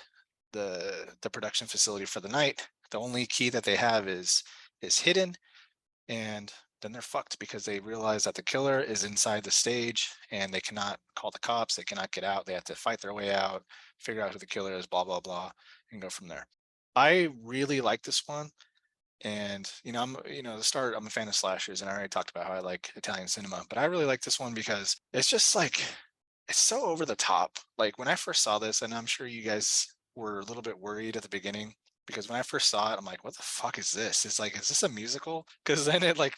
the production facility for the night. The only key that they have is hidden, and then they're fucked because they realize that the killer is inside the stage and they cannot call the cops. They cannot get out. They have to fight their way out, figure out who the killer is, blah, blah, blah, and go from there. I really like this one. And, the start, I'm a fan of slashers, and I already talked about how I like Italian cinema, but I really like this one because it's just like, it's so over the top. Like when I first saw this, and I'm sure you guys were a little bit worried at the beginning, because when I first saw it, I'm like, what the fuck is this? It's like, is this a musical? Because then it like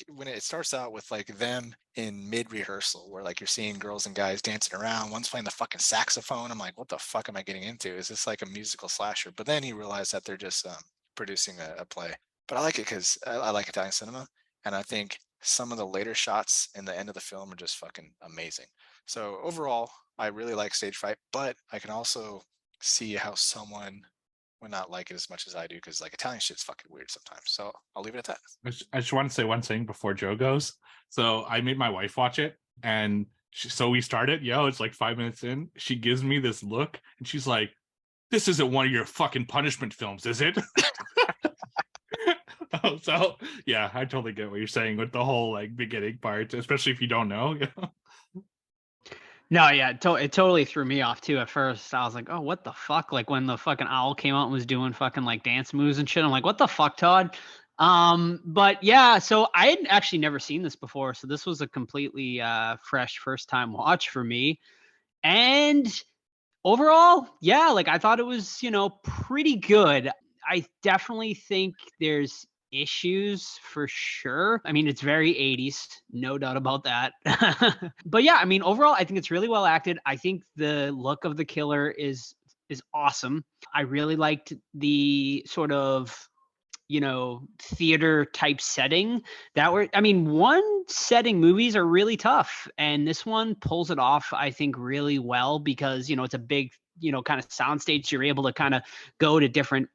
when it starts out with like them in mid rehearsal, where like you're seeing girls and guys dancing around, one's playing the fucking saxophone. I'm like, what the fuck am I getting into? Is this like a musical slasher? But then you realize that they're just producing a play. But I like it because I like Italian cinema, and I think some of the later shots in the end of the film are just fucking amazing. So overall, I really like Stage Fright, but I can also see how someone would not like it as much as I do, because like Italian shit's fucking weird sometimes. So I'll leave it at that. I just want to say one thing before Joe goes. So I made my wife watch it, and so we started. It's like 5 minutes in. She gives me this look, and she's like, "This isn't one of your fucking punishment films, is it?" So yeah, I totally get what you're saying with the whole like beginning part, especially if you don't know. No, yeah, it totally threw me off too. At first, I was like, "Oh, what the fuck?" Like when the fucking owl came out and was doing fucking like dance moves and shit. I'm like, "What the fuck, Todd?" But yeah, so I had actually never seen this before, so this was a completely fresh first time watch for me. And overall, yeah, like I thought it was, pretty good. I definitely think there's issues for sure. I mean, it's very 80s, no doubt about that. But yeah, I mean, overall, I think it's really well acted. I think the look of the killer is awesome. I really liked the sort of theater type setting one setting movies are really tough, and this one pulls it off, I think, really well, because it's a big kind of soundstage. You're able to kind of go to different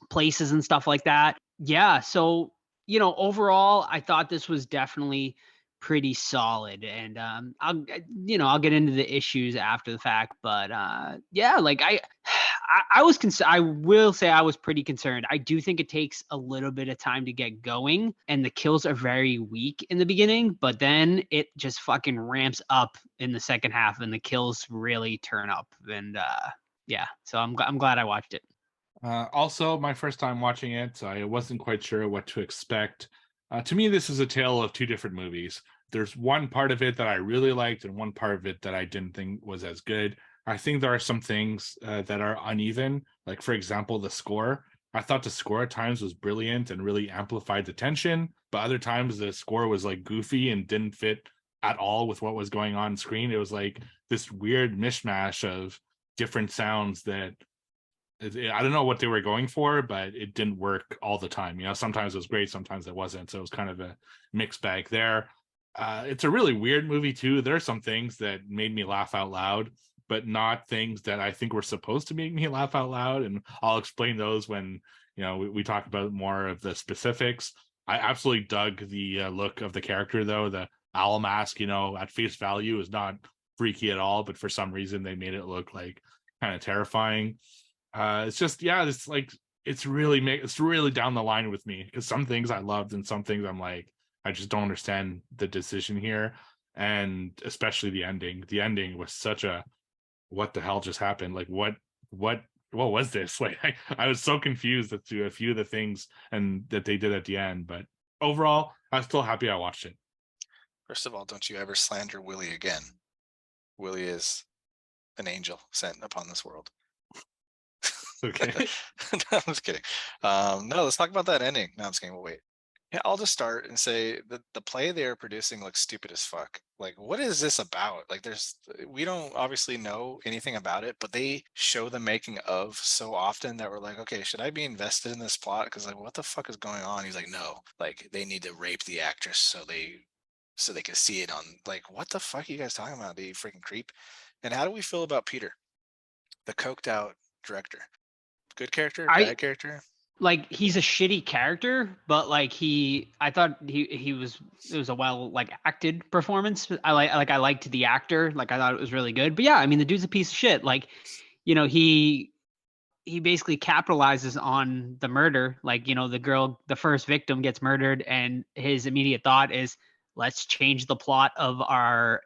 places and stuff like that. Yeah, so overall, I thought this was definitely pretty solid, and I'll get into the issues after the fact, but yeah, like I was I will say I was pretty concerned. I do think it takes a little bit of time to get going, and the kills are very weak in the beginning, but then it just fucking ramps up in the second half, and the kills really turn up, and yeah, so I'm glad I watched it. Also, my first time watching it, so I wasn't quite sure what to expect. To me, this is a tale of two different movies. There's one part of it that I really liked, and one part of it that I didn't think was as good. I think there are some things that are uneven. Like, for example, the score. I thought the score at times was brilliant and really amplified the tension, but other times the score was like goofy and didn't fit at all with what was going on screen. It was like this weird mishmash of different sounds that I don't know what they were going for, but it didn't work all the time. Sometimes it was great, sometimes it wasn't. So it was kind of a mixed bag there. It's a really weird movie too. There are some things that made me laugh out loud, but not things that I think were supposed to make me laugh out loud. And I'll explain those when we talk about more of the specifics. I absolutely dug the look of the character, though. The owl mask, at face value is not freaky at all, but for some reason they made it look like kind of terrifying. It's just, yeah, it's really down the line with me, because some things I loved and some things I'm like, I just don't understand the decision here. And especially the ending. The ending was such a, what the hell just happened? Like, what was this? Like, I was so confused as to a few of the things and that they did at the end. But overall, I'm still happy I watched it. First of all, don't you ever slander Willie again. Willie is an angel sent upon this world. Okay. No, I'm just kidding. No, let's talk about that ending. No, I'm just kidding. We'll wait. Yeah, I'll just start and say that the play they're producing looks stupid as fuck. Like, what is this about? Like, we don't obviously know anything about it, but they show the making of so often that we're like, okay, should I be invested in this plot? Because like, what the fuck is going on? He's like, no, like they need to rape the actress so they can see it on. Like, what the fuck are you guys talking about? You freaking creep. And how do we feel about Peter, the coked out director? Good character, bad character? Like, he's a shitty character, but like I thought it was a well like acted performance. I liked the actor. Like, I thought it was really good. But yeah, I mean, the dude's a piece of shit. Like, he he basically capitalizes on the murder. Like, the first victim gets murdered, and his immediate thought is, let's change the plot of our,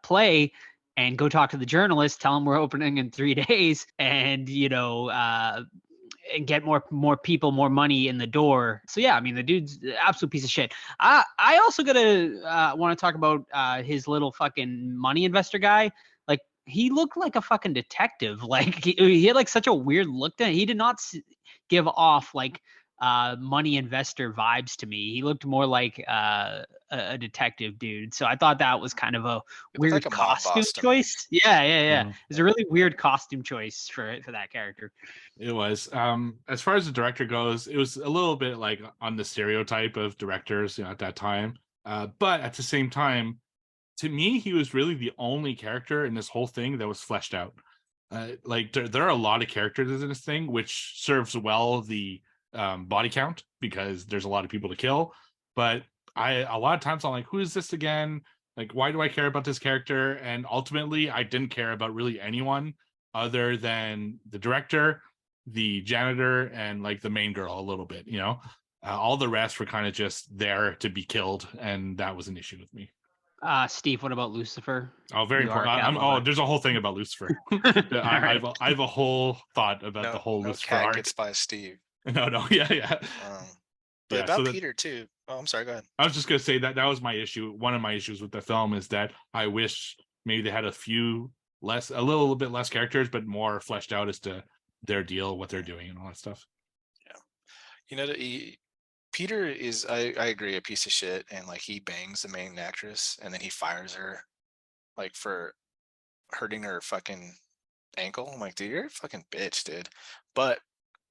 play and go talk to the journalist, tell him we're opening in 3 days, and, and get more people, more money in the door. So yeah, I mean, the dude's an absolute piece of shit. I also gotta want to talk about his little fucking money investor guy. Like, he looked like a fucking detective. Like, he had like such a weird look to him. He did not give off like money investor vibes to me. He looked more like a detective dude. So I thought that was kind of a He looked weird like a mob costume boss to me. choice. Yeah. Mhm. It's a really weird costume choice for that character. It was. As far as the director goes, it was a little bit like on the stereotype of directors, at that time. But at the same time, to me, he was really the only character in this whole thing that was fleshed out. Like there are a lot of characters in this thing, which serves well the body count because there's a lot of people to kill. But a lot of times I'm like, who is this again? Like, why do I care about this character? And ultimately, I didn't care about really anyone other than the director, the janitor, and like the main girl a little bit. All the rest were kind of just there to be killed, and that was an issue with me. Steve, what about Lucifer? Oh, very You are a important. cat lover. There's a whole thing about Lucifer. All right. I have a whole thought about the whole No Lucifer cat arc. gets by Steve. No, yeah. But Yeah, about so Peter too. Oh, I'm sorry. Go ahead. I was just gonna say that was my issue. One of my issues with the film is that I wish maybe they had a little bit less characters, but more fleshed out as to their deal, what they're doing, and all that stuff. Yeah. Peter is, I agree, a piece of shit, and like he bangs the main actress, and then he fires her, like for hurting her fucking ankle. I'm like, dude, you're a fucking bitch, dude. But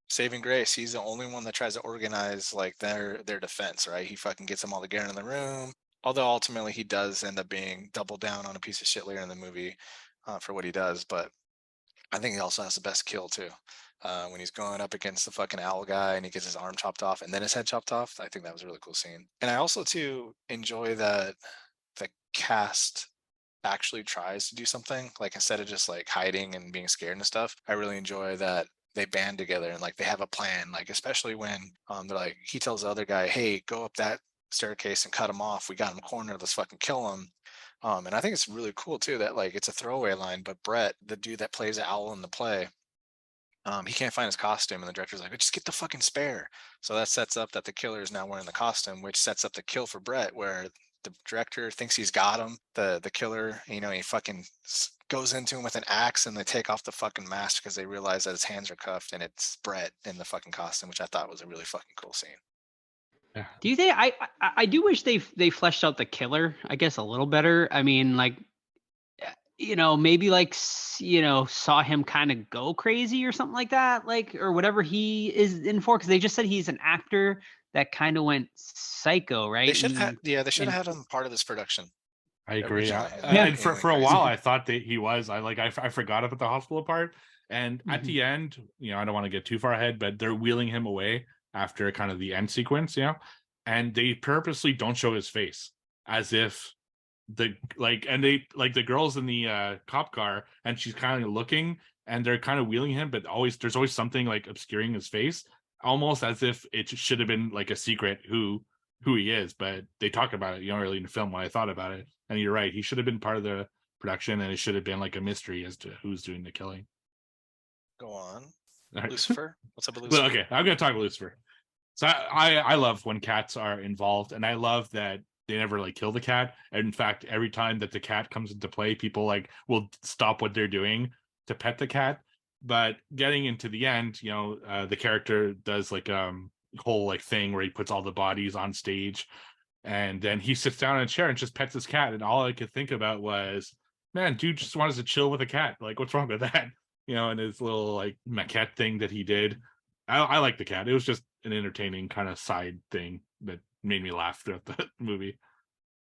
saving grace, he's the only one that tries to organize like their defense, right? He fucking gets them all together in the room. Although ultimately he does end up being doubled down on a piece of shit later in the movie for what he does. But I think he also has the best kill too. When he's going up against the fucking owl guy and he gets his arm chopped off and then his head chopped off. I think that was a really cool scene. And I also too enjoy that the cast actually tries to do something, like instead of just like hiding and being scared and stuff. I really enjoy that they band together and like they have a plan, like especially when they're like, he tells the other guy, hey, go up that staircase and cut him off, we got him cornered, let's fucking kill him. And I think it's really cool too that like it's a throwaway line, but Brett, the dude that plays the owl in the play, he can't find his costume, and the director's like, just get the fucking spare. So that sets up that the killer is now wearing the costume, which sets up the kill for Brett, where the director thinks he's got him, the killer, he fucking goes into him with an axe, and they take off the fucking mask because they realize that his hands are cuffed, and it's Brett in the fucking costume, which I thought was a really fucking cool scene. Yeah. Do you think I do wish they fleshed out the killer, I guess, a little better? I mean, like, maybe like, saw him kind of go crazy or something like that, like, or whatever he is in for, because they just said he's an actor that kind of went psycho, right? They should have, they should have had him part of this production. I agree. And for a while, I thought that he was. I forgot about the hospital part. And at the end, I don't want to get too far ahead, but they're wheeling him away after kind of the end sequence, and they purposely don't show his face, as if the girl's in the cop car, and she's kind of looking, and they're kind of wheeling him, but there's always something like obscuring his face, almost as if it should have been like a secret who he is. But they talk about it, early in the film when I thought about it. And you're right, he should have been part of the production, and it should have been like a mystery as to who's doing the killing. Go on. Right. Lucifer? What's up with Lucifer? Well, okay, I'm going to talk about Lucifer. So I love when cats are involved, and I love that they never like kill the cat. And in fact, every time that the cat comes into play, people like will stop what they're doing to pet the cat. But getting into the end, the character does like whole like thing where he puts all the bodies on stage, and then he sits down in a chair and just pets his cat. And all I could think about was, man, dude just wanted to chill with a cat. Like, what's wrong with that? And his little like maquette thing that he did. I like the cat. It was just an entertaining kind of side thing that made me laugh throughout the movie.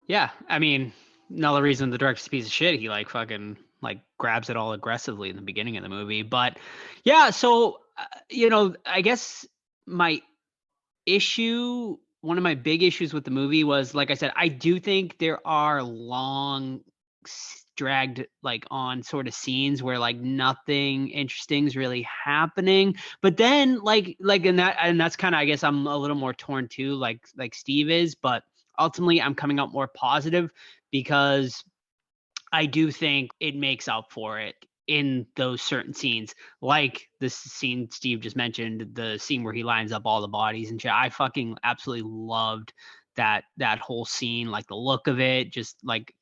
Yeah, I mean, another reason the director's a piece of shit. He like fucking like grabs it all aggressively in the beginning of the movie. But yeah, so I guess one of my big issues with the movie was, like I said, I do think there are long dragged like on sort of scenes where like nothing interesting is really happening. But then and that's kind of, I guess I'm a little more torn too, like Steve is, but ultimately I'm coming out more positive because I do think it makes up for it in those certain scenes, like this scene Steve just mentioned, the scene where he lines up all the bodies and shit. I fucking absolutely loved that whole scene, like the look of it, just like,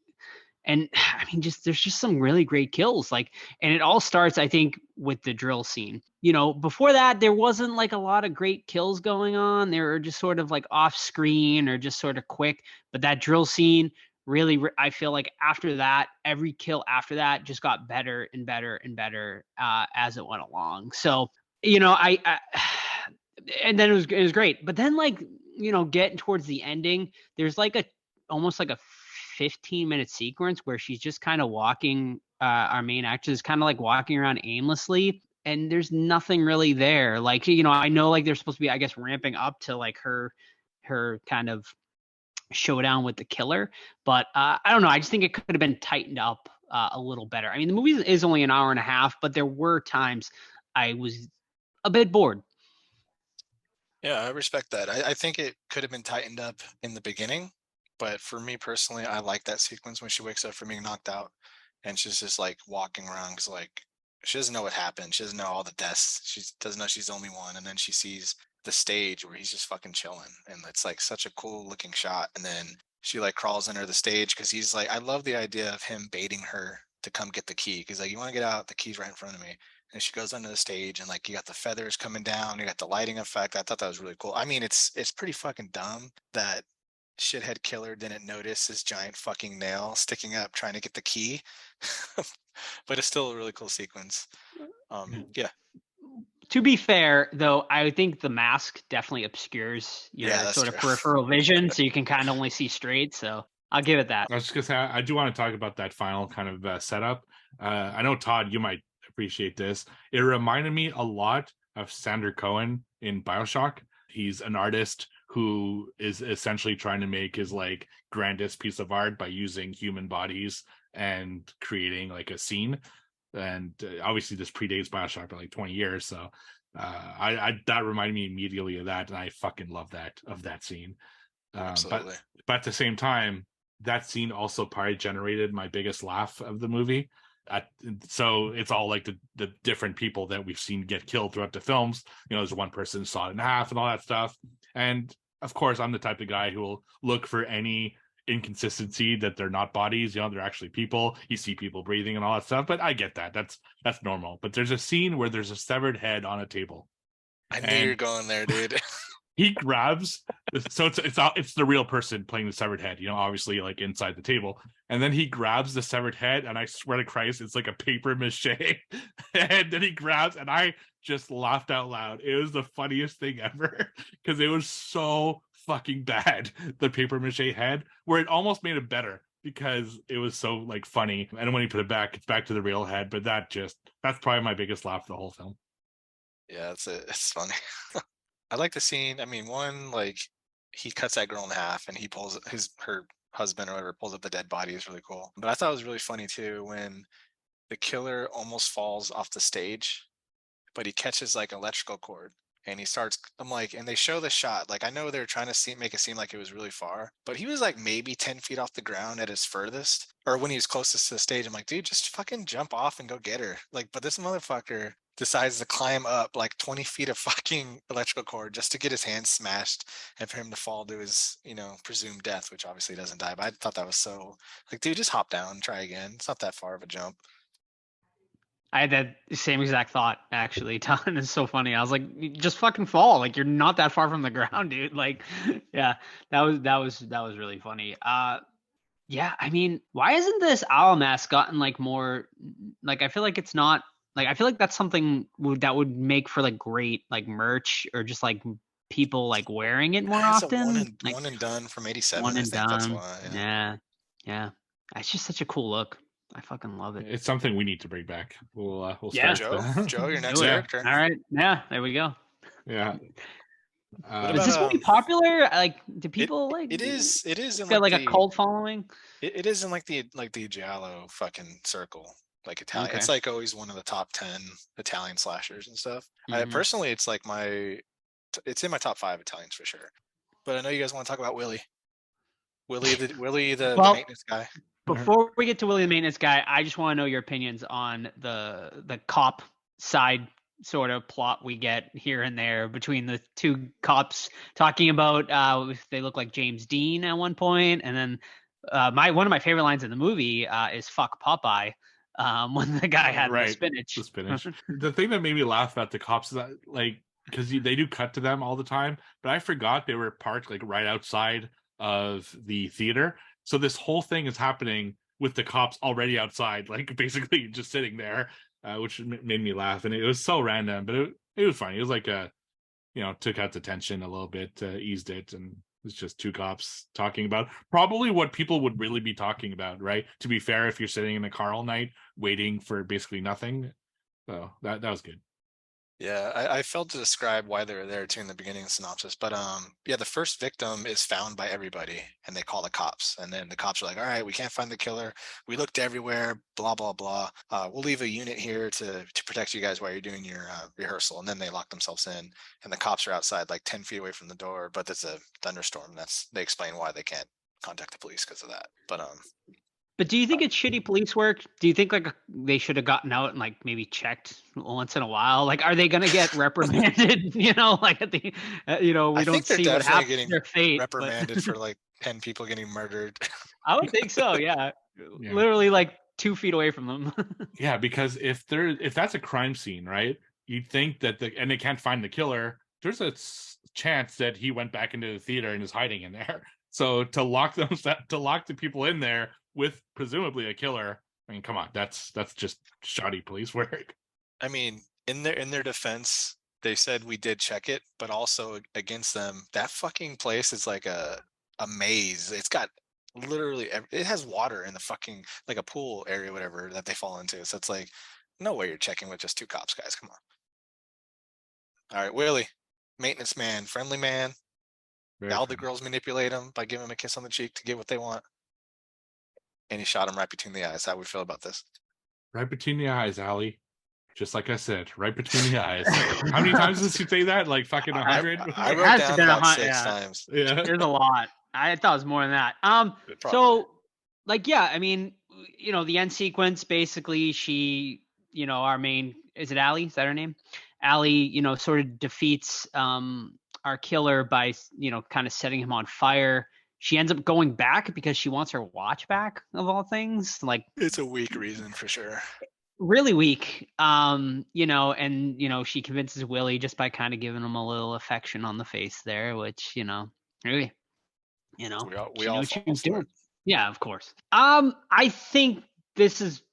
and I mean, just there's just some really great kills, like, and it all starts, I think, with the drill scene. You know, before that, there wasn't like a lot of great kills going on. They were just sort of like off screen or just sort of quick. But that drill scene really, I feel like after that, every kill after that just got better and better and better as it went along. So, you know, I and then it was great. But then, like, you know, getting towards the ending, there's like almost like a 15-minute sequence where she's just kind of walking, our main actress is kind of like walking around aimlessly, and there's nothing really there. Like, you know, I know like they're supposed to be, I guess, ramping up to like her kind of showdown with the killer, but I don't know, I just think it could have been tightened up a little better. I mean, the movie is only an hour and a half, but there were times I was a bit bored. Yeah, I respect that. I think it could have been tightened up in the beginning, but for me personally, I like that sequence when she wakes up from being knocked out and she's just like walking around because like she doesn't know what happened. She doesn't know all the deaths. She doesn't know she's the only one. And then she sees the stage where he's just fucking chilling. And it's like such a cool looking shot. And then she like crawls under the stage because he's like, I love the idea of him baiting her to come get the key. Because like, you want to get out, the key's right in front of me. And she goes under the stage and like you got the feathers coming down, you got the lighting effect. I thought that was really cool. I mean, it's pretty fucking dumb that shithead killer didn't notice his giant fucking nail sticking up trying to get the key. But it's still a really cool sequence. Yeah. To be fair, though, I think the mask definitely obscures your sort of peripheral vision, so you can kind of only see straight. So I'll give it that. I was just gonna say, I do want to talk about that final kind of setup. I know, Todd, you might appreciate this. It reminded me a lot of Sander Cohen in BioShock. He's an artist who is essentially trying to make his like grandest piece of art by using human bodies and creating like a scene. And obviously this predates BioShock by like 20 years. So I that reminded me immediately of that. And I fucking love that scene. Absolutely. But at the same time, that scene also probably generated my biggest laugh of the movie. So it's all like the different people that we've seen get killed throughout the films. You know, there's one person sawed in half and all that stuff. And of course, I'm the type of guy who will look for any inconsistency that they're not bodies. You know, they're actually people. You see people breathing and all that stuff. But I get that. That's normal. But there's a scene where there's a severed head on a table. I knew you were going there, dude. He grabs, so it's the real person playing the severed head, you know, obviously like inside the table, and then he grabs the severed head, and I swear to Christ, it's like a paper mache and then he grabs, and I just laughed out loud. It was the funniest thing ever because it was so fucking bad, the paper mache head, where it almost made it better because it was so like funny, and when he put it back, it's back to the real head. But that's probably my biggest laugh of the whole film. Yeah, it's funny. I like the scene. I mean, one, like he cuts that girl in half and he pulls her husband or whatever pulls up the dead body is really cool. But I thought it was really funny too when the killer almost falls off the stage, but he catches like electrical cord and he starts. I'm like, and they show the shot. Like I know they're trying to make it seem like it was really far, but he was like maybe 10 feet off the ground at his furthest, or when he was closest to the stage. I'm like, dude, just fucking jump off and go get her. Like, but this motherfucker decides to climb up like 20 feet of fucking electrical cord just to get his hand smashed and for him to fall to his, you know, presumed death, which obviously doesn't die. But I thought that was so like, dude, just hop down, try again. It's not that far of a jump. I had that same exact thought actually. Ton is so funny. I was like, just fucking fall. Like you're not that far from the ground, dude. Like, yeah, that was really funny. Yeah, I mean, why isn't this owl mask gotten like more? Like, I feel like it's not. Like, I feel like that's something that would make for like great like merch or just like people like wearing it more often. One and done from '87. One and done. That's why. Yeah. It's just such a cool look. I fucking love it. It's something we need to bring back. We'll yeah, start. Joe, your next character. All right. Yeah, there we go. Yeah. What Is about this movie popular? Like, do people like? it is in Got like like a the cult following. it is in like the Giallo fucking circle, like Italian. Okay. It's like always one of the top 10 Italian slashers and stuff. I Mhm. personally, it's like it's in my top 5 Italians for sure. But I know you guys want to talk about Willie the Well, maintenance guy. before we get to Willie the maintenance guy, I just want to know your opinions on the cop side sort of plot we get here and there between the two cops talking about they look like James Dean at one point, and then one of my favorite lines in the movie is "fuck Popeye" when the guy had the Right, spinach. the spinach. The thing that made me laugh at the cops is that, like, because they do cut to them all the time, but I forgot they were parked like right outside of the theater. So this whole thing is happening with the cops already outside, like basically just sitting there, which made me laugh. And it was so random, but it was funny. It was like took out the tension a little bit, eased it, and it's just two cops talking about probably what people would really be talking about, right? To be fair, if you're sitting in a car all night waiting for basically nothing, so that was good. Yeah, I failed to describe why they were there too in the beginning of the synopsis, but yeah, the first victim is found by everybody, and they call the cops, and then the cops are like, "All right, we can't find the killer. We looked everywhere. Blah blah blah. We'll leave a unit here to protect you guys while you're doing your rehearsal." And then they lock themselves in, and the cops are outside like 10 feet away from the door, but there's a thunderstorm. They explain why they can't contact the police because of that. But do you think it's shitty police work? Do you think like they should have gotten out and like maybe checked once in a while? Like, are they gonna get reprimanded? Like at the, we I don't think they're see what definitely happens to getting their fate. But reprimanded for like 10 people getting murdered. I would think so. Yeah, Yeah. literally like 2 feet away from them. Yeah, because if that's a crime scene, right? You'd think that and they can't find the killer. There's a chance that he went back into the theater and is hiding in there. So to lock the people in there with presumably a killer, I mean, come on, that's just shoddy police work. I mean, in their defense, they said we did check it, but also against them, that fucking place is like a maze. It's got literally it has water in the fucking like a pool area, whatever that they fall into. So it's like, no way you're checking with just two cops, guys. Come on. All right, Willie, maintenance man, friendly man. Very All the funny. girls manipulate him by giving him a kiss on the cheek to get what they want. And he shot him right between the eyes. How we feel about this? Right between the eyes, Allie. Just like I said, right between the eyes. How many times did you say that? Like fucking 100? I It wrote has to down been about 100, 6 yeah. times. Yeah. There's a lot. I thought it was more than that. Probably. So like, yeah, I mean, the end sequence, basically she, our main, is it Allie? Is that her name? Allie, sort of defeats our killer by, kind of setting him on fire. She ends up going back because she wants her watch back, of all things. Like, It's a weak reason for sure. really weak. And she convinces Willie just by kind of giving him a little affection on the face there, which, really, We she all knew what she fall was for doing. it. Yeah, of course. I think this is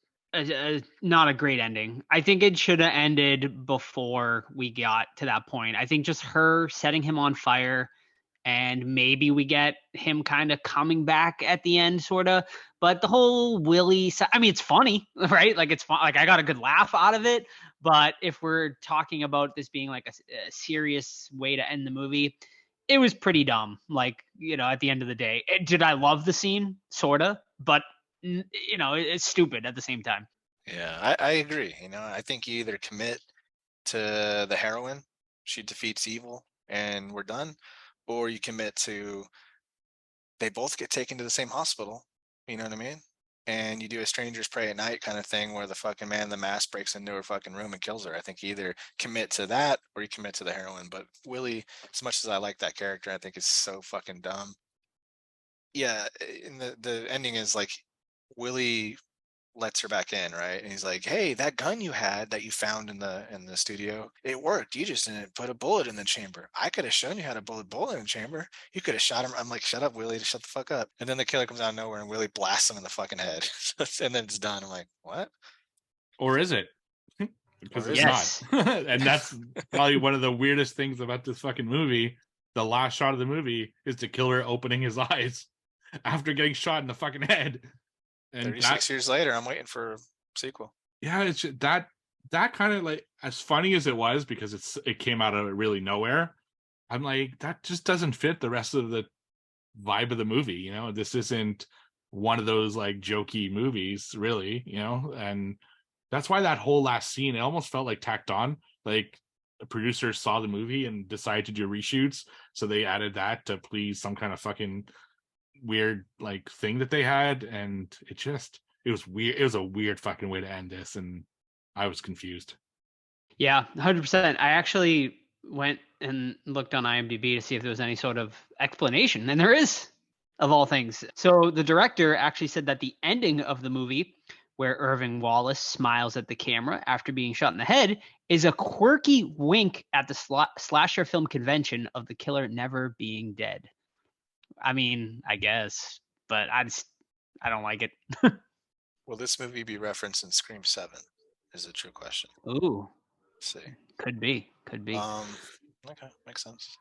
not a great ending. I think it should have ended before we got to that point. I think just her setting him on fire, and maybe we get him kind of coming back at the end, sort of. But the whole Willie, I mean, it's funny, right? Like, it's fun. Like, I got a good laugh out of it. But if we're talking about this being like a serious way to end the movie, it was pretty dumb. Like, at the end of the day, did I love the scene? Sorta, but it's stupid at the same time. Yeah, I agree. I think you either commit to the heroine, she defeats evil, and we're done, or you commit to they both get taken to the same hospital. You know what I mean? And you do a strangers pray at night kind of thing where the fucking man in the mask breaks into her fucking room and kills her. I think you either commit to that or you commit to the heroine. But Willie, as much as I like that character, I think it's so fucking dumb. Yeah, and the ending is like Willie lets her back in, right? And he's like, "Hey, that gun you had that you found in the studio, it worked. You just didn't put a bullet in the chamber. I could have shown you how to put a bullet in the chamber. You could have shot him." I'm like, "Shut up, Willie! Shut the fuck up!" And then the killer comes out of nowhere and Willie blasts him in the fucking head, and then it's done. I'm like, "What?" Or is it? Because Or it's is Yes. not. And that's probably one of the weirdest things about this fucking movie. The last shot of the movie is the killer opening his eyes after getting shot in the fucking head. And 36 years later, I'm waiting for a sequel. yeah, it's that kind of, like, as funny as it was, because it came out of really nowhere. I'm like, that just doesn't fit the rest of the vibe of the movie. This isn't one of those like jokey movies, really. And that's why that whole last scene, it almost felt like tacked on. Like the producers saw the movie and decided to do reshoots, so they added that to please some kind of fucking weird like thing that they had, and it was weird. It was a weird fucking way to end this, and I was confused. Yeah, 100%. I actually went and looked on IMDb to see if there was any sort of explanation, and there is, of all things. So the director actually said that the ending of the movie, where Irving Wallace smiles at the camera after being shot in the head, is a quirky wink at the slasher film convention of the killer never being dead. I mean, I guess, but I don't like it. Will this movie be referenced in Scream 7? Is a true question. Ooh, Let's see. could be. Okay, makes sense.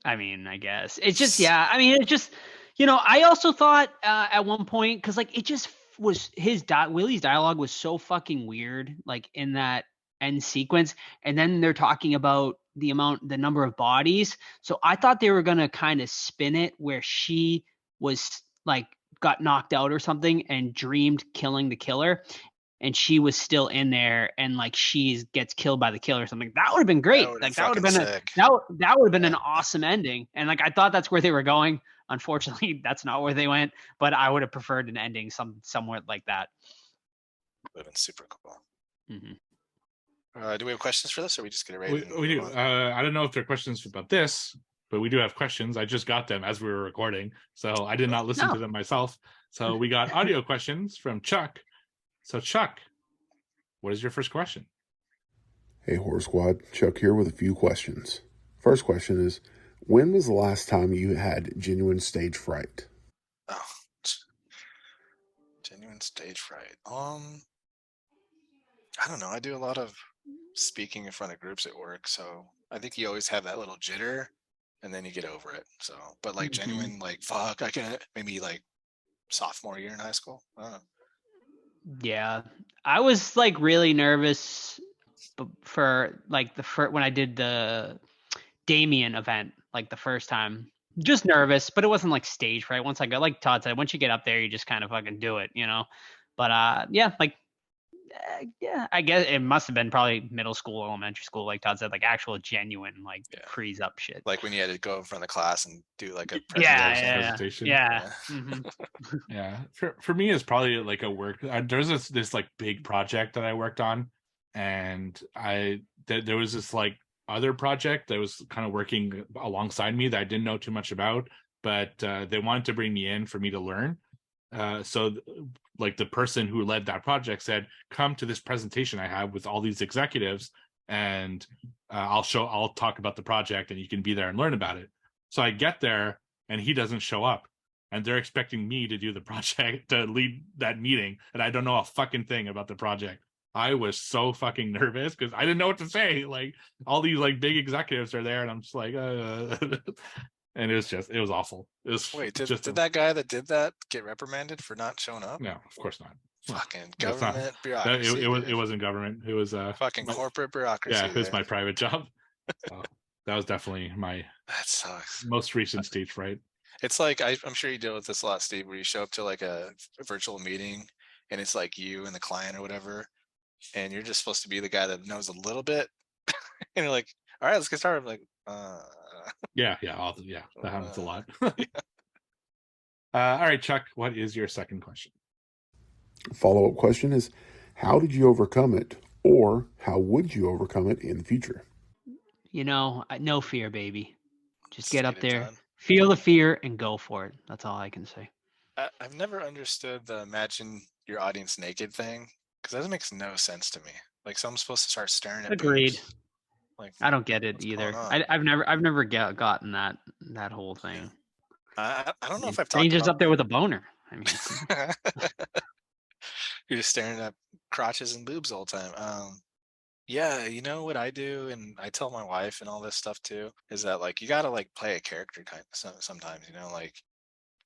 I mean, I guess it's just, yeah. I mean, it just, I also thought at one point, because like it just was Willie's dialogue was so fucking weird, like in that end sequence, and then they're talking about the number of bodies. So I thought they were gonna kind of spin it where she was like got knocked out or something and dreamed killing the killer, and she was still in there, and like she gets killed by the killer or something. That would have been great. Like that would have been sick. that would have been an awesome ending. And like I thought that's where they were going. Unfortunately, that's not where they went. But I would have preferred an ending somewhere like that. Would have been super cool. Mm-hmm. Do we have questions for this, or we just get it right? We do. I don't know if there are questions about this, but we do have questions. I just got them as we were recording, so I did not listen to them myself. So we got audio questions from Chuck. So Chuck, what is your first question? Hey Horror Squad, Chuck here with a few questions. First question is, when was the last time you had genuine stage fright? Oh, genuine stage fright. I don't know. I do a lot of speaking in front of groups at work, so I think you always have that little jitter, and then you get over it. So, but like genuine, like fuck, I can maybe like sophomore year in high school. I don't know. Yeah, I was like really nervous for like when I did the Damien event, like the first time. Just nervous, but it wasn't like stage fright. Once I got, like Todd said, once you get up there, you just kind of fucking do it, But yeah, like yeah, I guess it must have been probably middle school, elementary school, like Todd said, like actual genuine like freeze up shit. Like when you had to go in front of the class and do like a presentation. Yeah. Yeah. For me, it's probably like a work. There's this like big project that I worked on, and there was this like other project that was kind of working alongside me that I didn't know too much about, but they wanted to bring me in for me to learn. So like the person who led that project said, come to this presentation I have with all these executives, and I'll talk about the project and you can be there and learn about it. So I get there and he doesn't show up, and they're expecting me to do the project, to lead that meeting, and I don't know a fucking thing about the project. I was so fucking nervous because I didn't know what to say. Like all these like big executives are there, and I'm just like, and it was awful. It was did that guy that did that get reprimanded for not showing up? No, of course not. Fucking government bureaucracy. It wasn't government. It was fucking corporate bureaucracy. Yeah, it was my private job. So that was definitely my that sucks. Most recent stage fright. It's like I'm sure you deal with this a lot, Steve, where you show up to like a virtual meeting and it's like you and the client or whatever, and you're just supposed to be the guy that knows a little bit, and you're like, all right, let's get started. I'm like, yeah, that happens a lot. All right, Chuck, what is your second question? Follow-up question is, how did you overcome it, or how would you overcome it in the future? No fear, baby. Just get up there, feel the fear, and go for it. That's all I can say. I've never understood the imagine your audience naked thing, because that makes no sense to me. Like someone's supposed to start staring at Agreed. boobs. Like I don't get it either. I've never gotten that whole thing. I don't know if I've talked Ranger's up there with a boner. I mean, you're just staring at crotches and boobs all the time. Yeah, you know what I do, and I tell my wife and all this stuff too, is that like you gotta like play a character kind of sometimes, like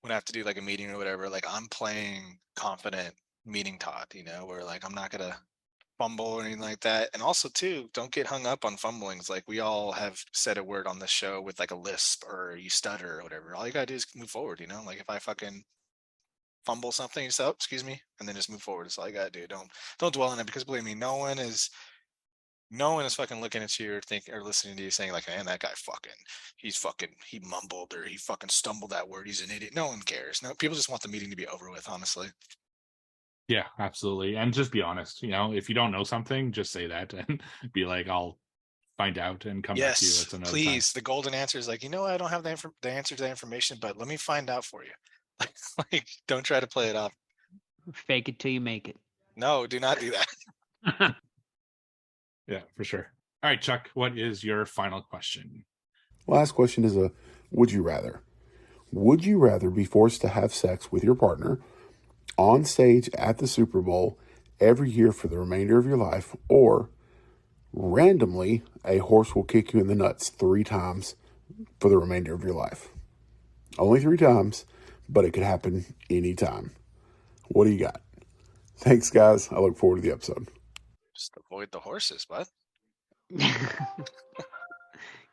when I have to do like a meeting or whatever, like I'm playing confident meeting Todd, where like I'm not gonna fumble or anything like that. And also too, don't get hung up on fumblings. Like we all have said a word on the show with like a lisp or you stutter or whatever. All you gotta do is move forward, you know? Like if I fucking fumble something, you say, oh, excuse me, and then just move forward. That's all you gotta do. Don't dwell on it, because believe me, no one is fucking looking at you or thinking or listening to you saying like, man, that guy he mumbled or he fucking stumbled that word. He's an idiot. No one cares. No, people just want the meeting to be over with, honestly. Yeah, absolutely. And just be honest. If you don't know something, just say that and be like, I'll find out and come back to you Yes, at another please. time. The golden answer is like, I don't have the answer to that information, but let me find out for you. Like, don't try to play it off. Fake it till you make it. No, do not do that. Yeah, for sure. All right, Chuck, what is your final question? Last question is a would you rather? Would you rather be forced to have sex with your partner on stage at the Super Bowl every year for the remainder of your life, or randomly a horse will kick you in the nuts 3 times for the remainder of your life? Only 3 times, but it could happen anytime. What do you got? Thanks, guys. I look forward to the episode. Just avoid the horses, bud.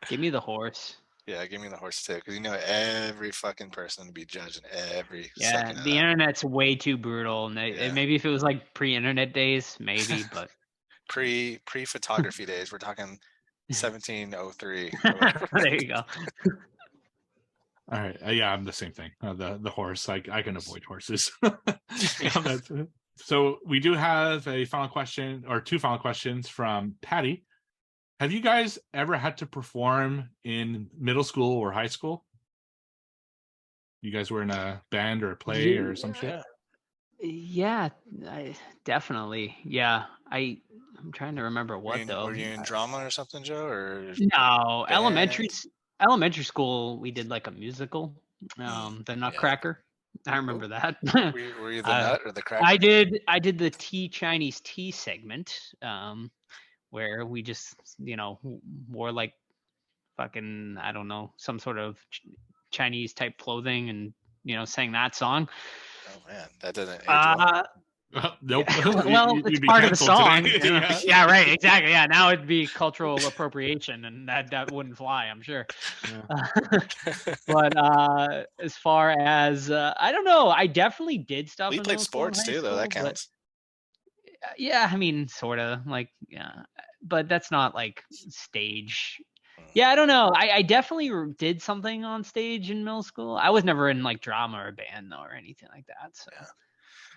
Give me the horse. Yeah, give me the horse too, because every fucking person to be judging every Yeah, second of the that. internet's way too brutal, and maybe if it was like pre-internet days, maybe, but pre-photography days, we're talking 1703. there you go. All right. Yeah, I'm the same thing. The horse. I can avoid horses. So we do have a final question, or 2 final questions from Patty. Have you guys ever had to perform in middle school or high school? You guys were in a band or a play or some shit? Yeah, definitely. Yeah, I'm trying to remember what though. Were you in drama or something, Joe? Or no, band? elementary school we did like a musical, the Nutcracker. I remember that. Were you the nut or the cracker? I did the Chinese tea segment, where we just wore like fucking, I don't know, some sort of Chinese type clothing and sang that song. Oh man, that doesn't age well. Nope. Well, it's part of the song. Yeah, right, exactly. Yeah, now it'd be cultural appropriation, and that wouldn't fly, I'm sure. Yeah. But as far as I don't know, I definitely did stuff. We played sports too, though. That counts. Yeah, I mean, sort of like, yeah, but that's not like stage. Yeah, I don't know. I definitely did something on stage in middle school. I was never in like drama or band though, or anything like that. So. Yeah.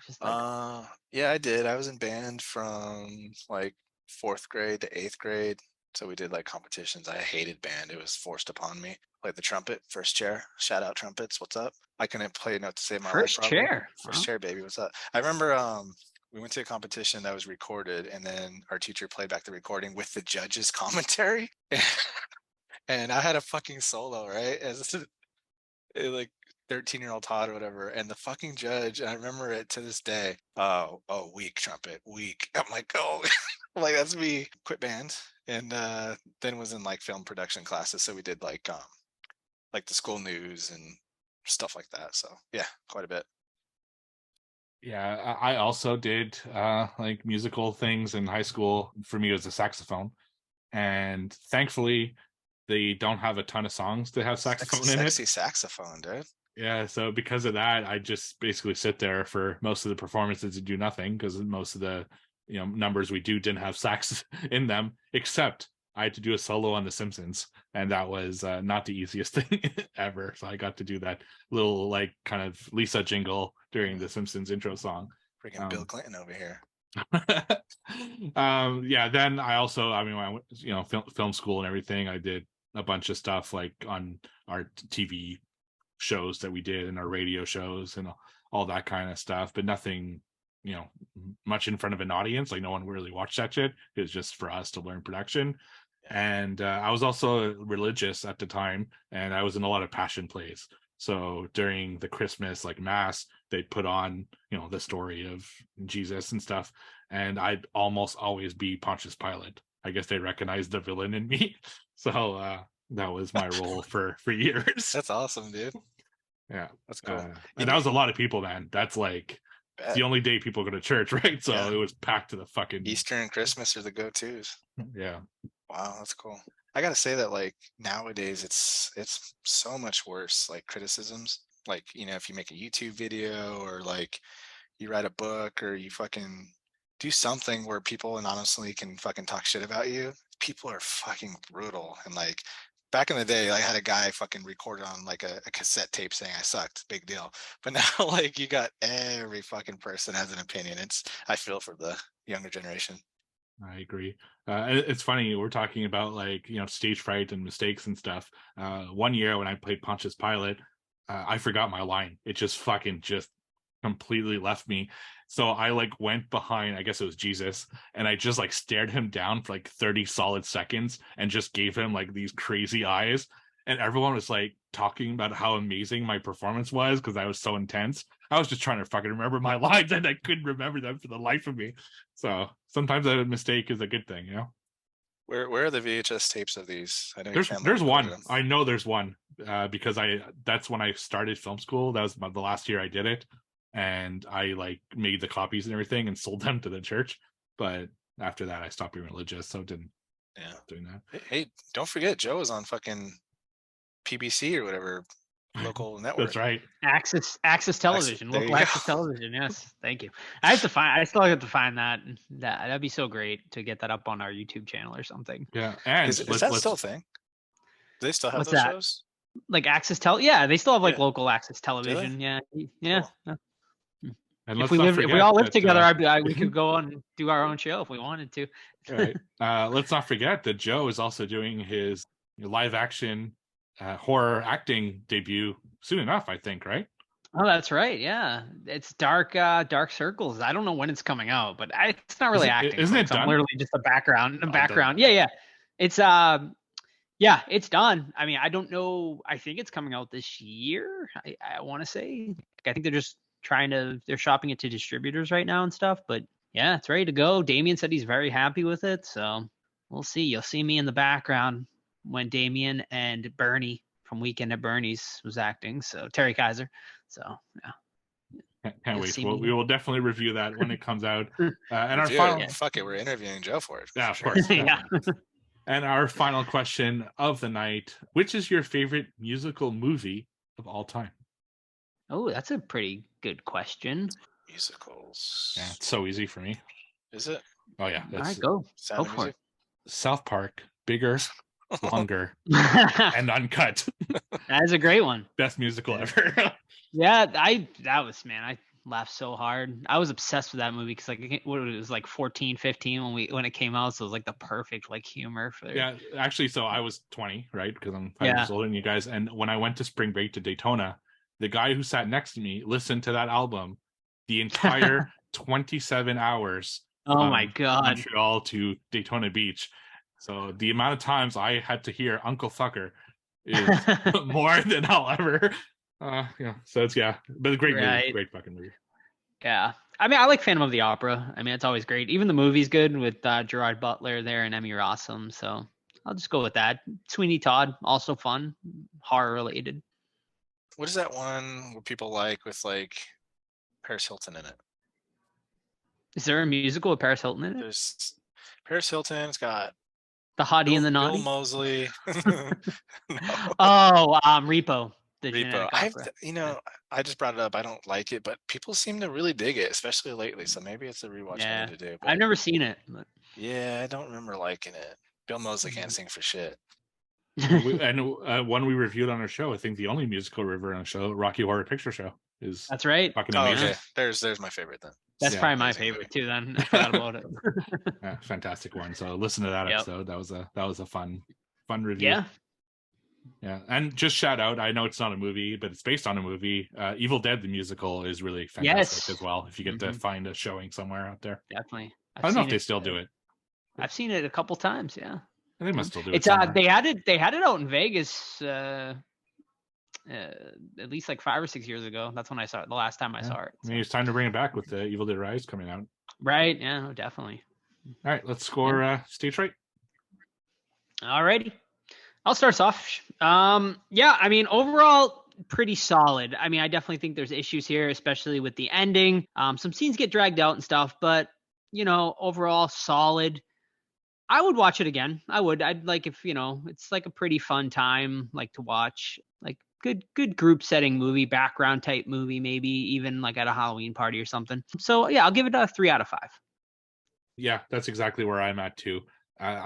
Just like, yeah, I did. I was in band from like 4th grade to 8th grade. So we did like competitions. I hated band. It was forced upon me. Played the trumpet, first chair. Shout out trumpets. What's up? I couldn't play enough to save my life. First chair. First chair, baby. What's up? I remember we went to a competition that was recorded, and then our teacher played back the recording with the judge's commentary. And I had a fucking solo, right? As like 13-year-old Todd or whatever, and the fucking judge, and I remember it to this day. Oh, weak trumpet, weak. I'm like, oh, I'm like, that's me. Quit band, and then was in like film production classes. So we did like the school news and stuff like that. So yeah, quite a bit. Yeah, I also did like musical things in high school. For me, it was a saxophone, and thankfully, they don't have a ton of songs to have saxophone in it. Sexy saxophone, dude. Yeah, so because of that, I just basically sit there for most of the performances and do nothing, because most of the numbers we do didn't have sax in them, except I had to do a solo on The Simpsons, and that was not the easiest thing ever. So I got to do that little like kind of Lisa jingle during The Simpsons intro song. Freaking Bill Clinton over here. Yeah, then I also, when I went, film school and everything, I did a bunch of stuff like on our TV shows that we did and our radio shows and all that kind of stuff, but nothing much in front of an audience. Like no one really watched that shit. It was just for us to learn production. And I was also religious at the time, and I was in a lot of passion plays. So during the Christmas like mass, they'd put on the story of Jesus and stuff, and I'd almost always be Pontius Pilate. I guess they recognized the villain in me. So that was my role for years. That's awesome, dude. Yeah, that's cool. And that was a lot of people, man. That's like It's the only day people go to church, right? So Yeah. it was packed to the fucking Easter and Christmas are the go-tos. Yeah. Wow, that's cool. I gotta say that like nowadays it's so much worse, like criticisms. Like, if you make a YouTube video or like you write a book or you fucking do something where people anonymously can fucking talk shit about you, people are fucking brutal. And like back in the day, I had a guy fucking recorded on like a cassette tape saying I sucked, big deal. But now like you got every fucking person has an opinion. I feel for the younger generation. I agree. It's funny, we're talking about like, stage fright and mistakes and stuff. One year when I played Pontius Pilate, I forgot my line. It just completely left me. So I like went behind, I guess it was Jesus, and I just like stared him down for like 30 solid seconds and just gave him like these crazy eyes. And everyone was like talking about how amazing my performance was because I was so intense. I was just trying to fucking remember my lines and I couldn't remember them for the life of me. So sometimes a mistake is a good thing, Where are the VHS tapes of these? I know There's one. I know there's one because that's when I started film school. That was the last year I did it, and I like made the copies and everything and sold them to the church. But after that, I stopped being religious, so didn't doing that. Hey, don't forget Joe is on fucking PBC or whatever local network. That's right. Access Television, local Access Television. Yes, thank you. I still have to find that. That'd be so great to get that up on our YouTube channel or something. Yeah, and is that still a thing? Do they still have those shows? Like Access yeah, they still have like local Access Television. Yeah. Cool. And if we all live together, we could go on and do our own show if we wanted to. Right. Let's not forget that Joe is also doing his live action horror acting debut soon enough, I think, right? Oh, that's right. Yeah, it's Dark Circles. I don't know when it's coming out, but it's not really acting. Isn't it done? Literally just a background. Yeah. It's it's done. I mean, I don't know. I think it's coming out this year. I want to say. I think they're just they're shopping it to distributors right now and stuff. But yeah, it's ready to go. Damien said he's very happy with it, so we'll see. You'll see me in the background when Damien and Bernie from Weekend at Bernie's was acting. So Terry Kaiser. So yeah. Can't wait. We will definitely review that when it comes out. And our final fuck it, we're interviewing Joe for it. Yeah, of course. Yeah. And our final question of the night: which is your favorite musical movie of all time? Oh, that's a pretty good question. Musicals. Yeah, it's so easy for me. Is it? Oh yeah. All right, go for it. South Park, bigger, longer, and uncut. That is a great one. Best musical ever. Yeah, I laughed so hard. I was obsessed with that movie because it was like 14, 15 when it came out, so it was like the perfect like humor for it. Yeah, actually, so I was 20, right? Because I'm 5 years older than you guys. And when I went to spring break to Daytona, the guy who sat next to me listened to that album the entire 27 hours. Oh my God. Montreal to Daytona Beach. So the amount of times I had to hear Uncle Fucker is more than I'll ever. So it's but a great movie, great fucking movie. Yeah, I mean, I like Phantom of the Opera. I mean, it's always great. Even the movie's good with Gerard Butler there and Emmy Rossum. So I'll just go with that. Sweeney Todd, also fun, horror related. What is that one where people like with like Paris Hilton in it? Is there a musical with Paris Hilton in it? There's Paris Hilton. It's got the Hottie and the Naughty. Bill Moseley. No. Oh, Repo. Repo. I just brought it up. I don't like it, but people seem to really dig it, especially lately. So maybe it's a rewatch I need to do. But I've never seen it. But... yeah, I don't remember liking it. Bill Moseley can't sing for shit. One we reviewed on our show, I think the only musical review on the show, Rocky Horror Picture Show, is that's right. Fucking amazing. Okay. There's my favorite then. That's probably my favorite too. Then I forgot about it. Fantastic one. So listen to that episode. That was a fun review. Yeah, and just shout out. I know it's not a movie, but it's based on a movie. Evil Dead the musical is really fantastic as well. If you get to find a showing somewhere out there, definitely. I don't know if they still do it. I've seen it a couple times. Yeah. They must still do it. It's they had it out in Vegas at least like 5 or 6 years ago. That's when I saw it. The last time I saw it. I mean, it's time to bring it back with the Evil Dead Rise coming out. Right. Yeah. Definitely. All right. Let's score Stage Fright. All righty. I'll start us off. I mean, overall, pretty solid. I mean, I definitely think there's issues here, especially with the ending. Some scenes get dragged out and stuff, but overall solid. I would watch it again. I would. I'd like if, it's like a pretty fun time, like to watch, like good group setting movie, background type movie, maybe even like at a Halloween party or something. So yeah, I'll give it a 3 out of 5. Yeah, that's exactly where I'm at too.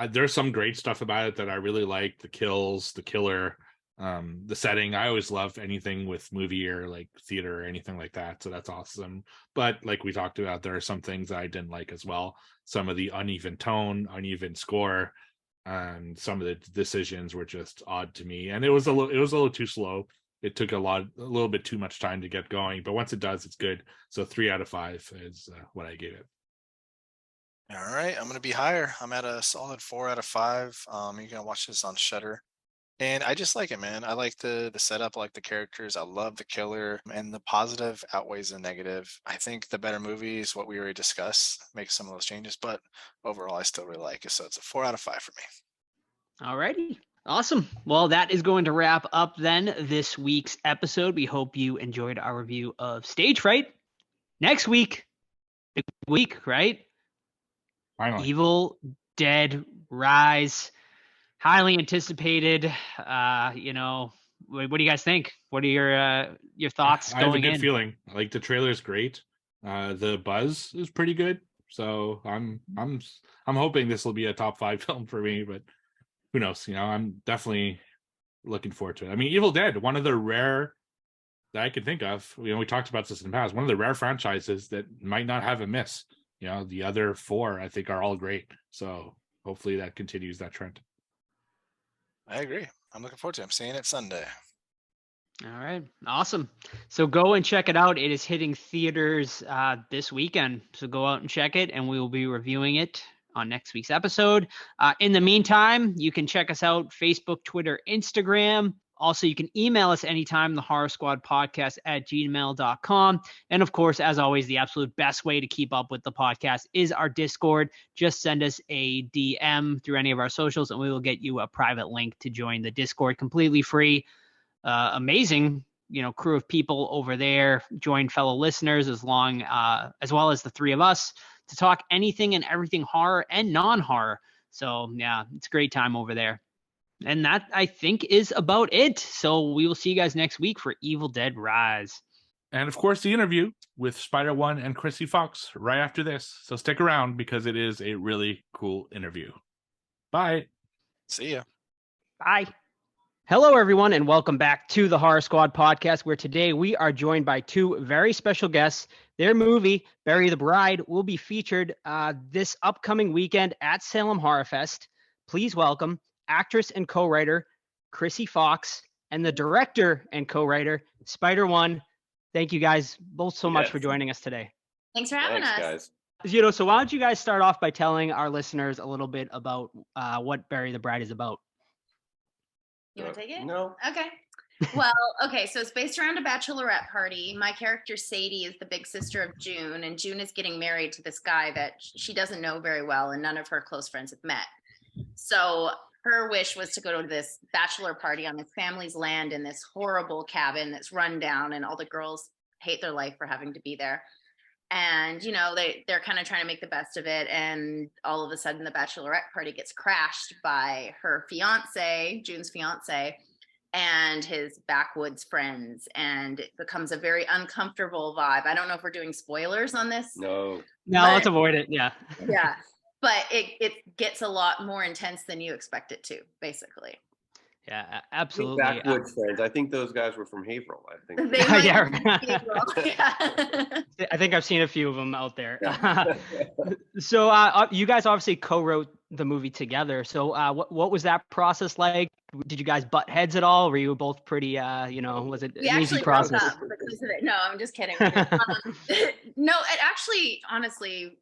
There's some great stuff about it that I really like. The kills, the killer, the setting. I always love anything with movie or like theater or anything like that. So that's awesome. But like we talked about, there are some things that I didn't like as well. Some of the uneven tone, uneven score, and some of the decisions were just odd to me. And it was a little too slow. It took a little bit too much time to get going. But once it does, it's good. So 3 out of 5 is what I gave it. All right, I'm gonna be higher. I'm at a solid 4 out of 5. You're gonna watch this on Shudder, and I just like it, man. I like the setup, I like the characters. I love the killer, and the positive outweighs the negative. I think the better movie is what we already discussed. Make some of those changes, but overall, I still really like it. So it's a 4 out of 5 for me. All righty. Awesome. Well, that is going to wrap up then this week's episode. We hope you enjoyed our review of Stage Fright. Next week, big week, right? Finally. Evil Dead Rise. Highly anticipated. What do you guys think? What are your thoughts I have a going good in? feeling. Like the trailer is great. The buzz is pretty good. So I'm hoping this will be a top 5 film for me, but who knows? I'm definitely looking forward to it. I mean, Evil Dead, one of the rare that I can think of. We talked about this in the past. One of the rare franchises that might not have a miss. The other 4 I think are all great. So hopefully that continues that trend. I agree. I'm looking forward to it. I'm seeing it Sunday. All right. Awesome. So go and check it out. It is hitting theaters this weekend. So go out and check it, and we will be reviewing it on next week's episode. In the meantime, you can check us out, Facebook, Twitter, Instagram. Also, you can email us anytime, the Horror Squad Podcast at gmail.com. And of course, as always, the absolute best way to keep up with the podcast is our Discord. Just send us a DM through any of our socials, and we will get you a private link to join the Discord completely free. Amazing, crew of people over there. Join fellow listeners as well as the 3 of us to talk anything and everything horror and non-horror. So yeah, it's a great time over there. And that, I think, is about it. So we will see you guys next week for Evil Dead Rise. And of course, the interview with Spider One and Krsy Fox right after this. So stick around because it is a really cool interview. Bye. See ya. Bye. Hello, everyone, and welcome back to the Horror Squad Podcast, where today we are joined by 2 very special guests. Their movie, Bury the Bride, will be featured this upcoming weekend at Salem Horror Fest. Please welcome actress and co-writer Krsy Fox and the director and co-writer Spider One. Thank you guys both so much for joining us today. Thanks for having us. Guys. So why don't you guys start off by telling our listeners a little bit about what Bury the Bride is about? You want to take it? No. Okay. Well, okay, so it's based around a bachelorette party. My character, Sadie, is the big sister of June, and June is getting married to this guy that she doesn't know very well, and none of her close friends have met. So her wish was to go to this bachelor party on this family's land in this horrible cabin that's run down, and all the girls hate their life for having to be there. And, they're kind of trying to make the best of it. And all of a sudden, the bachelorette party gets crashed by her fiance, June's fiance, and his backwoods friends. And it becomes a very uncomfortable vibe. I don't know if we're doing spoilers on this. No. Let's avoid it. Yeah. Yeah. But it gets a lot more intense than you expect it to, basically. Yeah, absolutely. Backwoods friends. I think those guys were from Haverhill. I think. They might Yeah. be Haverhill. I think I've seen a few of them out there. Yeah. So you guys obviously co-wrote the movie together. So what was that process like? Did you guys butt heads at all? Were you both pretty, was it We an easy actually process? broke up because of it. No, I'm just kidding. No, it actually, honestly,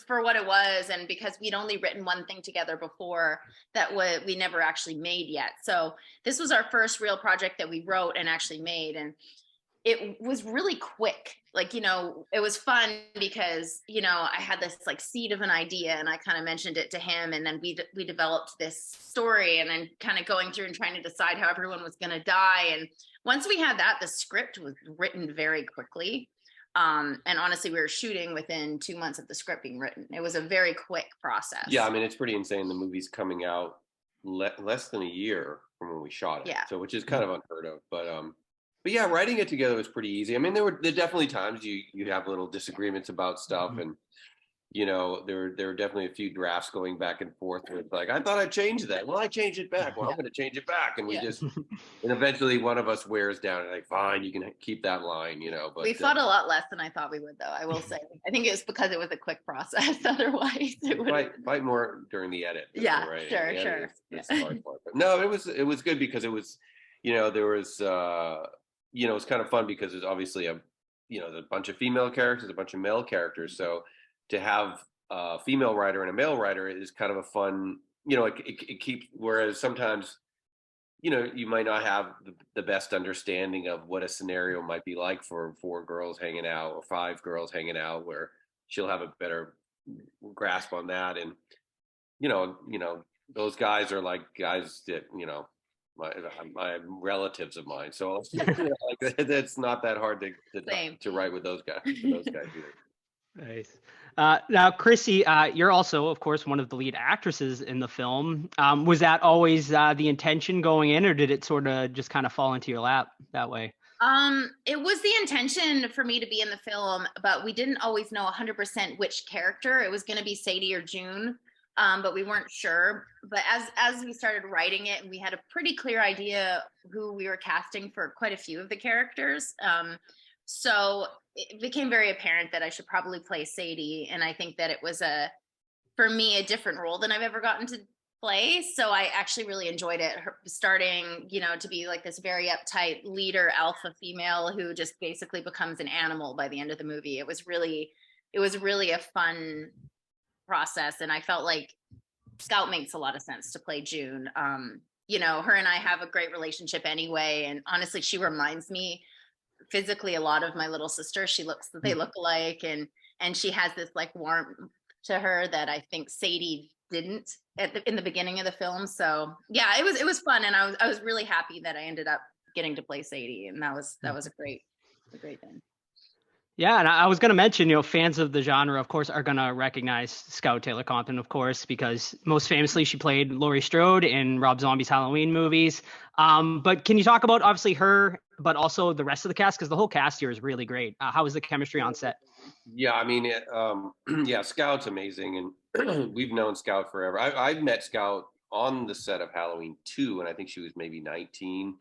for what it was, and because we'd only written one thing together before that we never actually made yet. So this was our first real project that we wrote and actually made. And it was really quick. Like, it was fun because, I had this like seed of an idea and I kind of mentioned it to him, and then we developed this story, and then kind of going through and trying to decide how everyone was going to die. And once we had that, the script was written very quickly. And honestly, we were shooting within 2 months of the script being written. It was a very quick process. Yeah, I mean, it's pretty insane. The movie's coming out less than a year from when we shot it. Yeah. So, which is kind of unheard of. But yeah, writing it together was pretty easy. I mean, there definitely times you have little disagreements about stuff, and there were definitely a few drafts going back and forth with like, I thought I changed that. Well, I changed it back. Well, I'm going to change it back. And and eventually one of us wears down and like, fine, you can keep that line, but we fought a lot less than I thought we would, though. I will say, I think it was because it was a quick process. Otherwise it would fight more during the edit. Yeah, Right? sure. It's the hard part. But no, it was good because it was, there was, it was kind of fun because there's obviously there's a bunch of female characters, a bunch of male characters. So to have a female writer and a male writer is kind of a fun, it keeps, whereas sometimes, you might not have the best understanding of what a scenario might be like for 4 girls hanging out or 5 girls hanging out, where she'll have a better grasp on that. And, those guys are like guys that, my relatives of mine. So it's not that hard to write with those guys. Either. Nice. Now, Krsy, you're also, of course, one of the lead actresses in the film. Was that always the intention going in, or did it sort of just kind of fall into your lap that way? It was the intention for me to be in the film, but we didn't always know 100% which character. It was going to be Sadie or June, but we weren't sure. But as we started writing it, we had a pretty clear idea who we were casting for quite a few of the characters. So it became very apparent that I should probably play Sadie. And I think that it was for me, a different role than I've ever gotten to play. So I actually really enjoyed it, starting, to be like this very uptight leader, alpha female who just basically becomes an animal by the end of the movie. It was really a fun process. And I felt like Scout makes a lot of sense to play June. Her and I have a great relationship anyway. And honestly, she reminds me physically a lot of my little sister. They look alike, and she has this like warmth to her that I think Sadie didn't in the beginning of the film. So yeah, it was fun, and I was really happy that I ended up getting to play Sadie, and that was a great thing. Yeah, and I was going to mention, fans of the genre, of course, are going to recognize Scout Taylor Compton, of course, because most famously she played Laurie Strode in Rob Zombie's Halloween movies. But can you talk about, obviously, her, but also the rest of the cast? Because the whole cast here is really great. How was the chemistry on set? Yeah, I mean, Scout's amazing. And we've known Scout forever. I've met Scout on the set of Halloween 2, and I think she was maybe 19.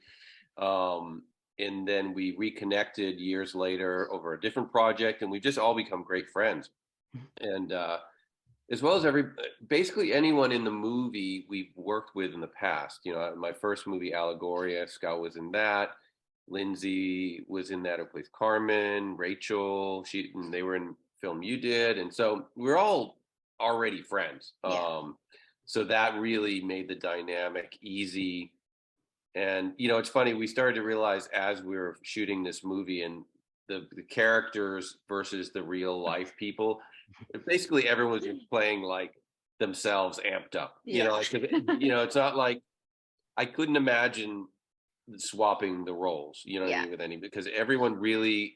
And then we reconnected years later over a different project, and we've just all become great friends. And as well as basically anyone in the movie we've worked with in the past. My first movie, Allegoria, Scout was in that. Lindsay was in that, who plays Carmen. Rachel, they were in film you did. And so we're all already friends. Yeah. So that really made the dynamic easy. And, it's funny, we started to realize as we were shooting this movie and the characters versus the real life people, basically everyone was playing like themselves amped up. Yeah. It's not like I couldn't imagine swapping the roles, with any, because everyone really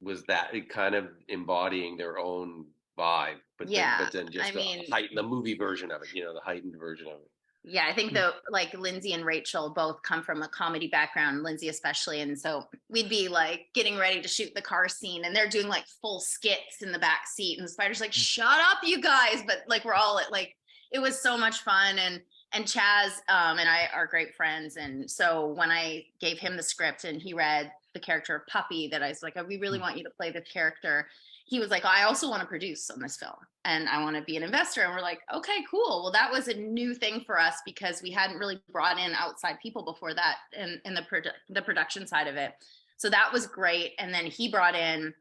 was that kind of embodying their own vibe. But then just the movie version of it, the heightened version of it. Yeah, I think like Lindsay and Rachel both come from a comedy background, Lindsay especially. And so we'd be like getting ready to shoot the car scene, and they're doing like full skits in the back seat. And Spider's like, shut up, you guys. But like, we're all like, it was so much fun. And Chaz and I are great friends. And so when I gave him the script and he read the character of Puppy, that I was like, we really want you to play this character. He was like, I also want to produce on this film and I want to be an investor. And we're like, okay, cool. Well, that was a new thing for us because we hadn't really brought in outside people before that in the production side of it. So that was great. And then he brought in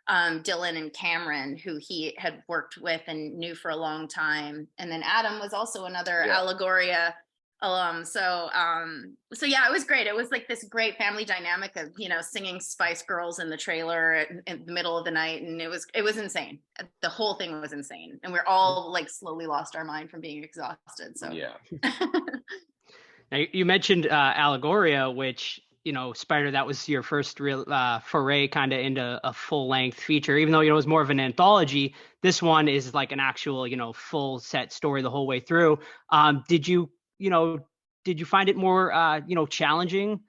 Dylan and Cameron, who he had worked with and knew for a long time. And then Adam was also another Allegoria alum. So yeah, it was great. It was like this great family dynamic of, singing Spice Girls in the trailer in the middle of the night. And it was insane. The whole thing was insane. And we're all like slowly lost our mind from being exhausted. So yeah. Now, you mentioned Allegoria, which Spider, that was your first real foray kind of into a full length feature, even though, it was more of an anthology. This one is like an actual, full set story the whole way through. Did you find it more, challenging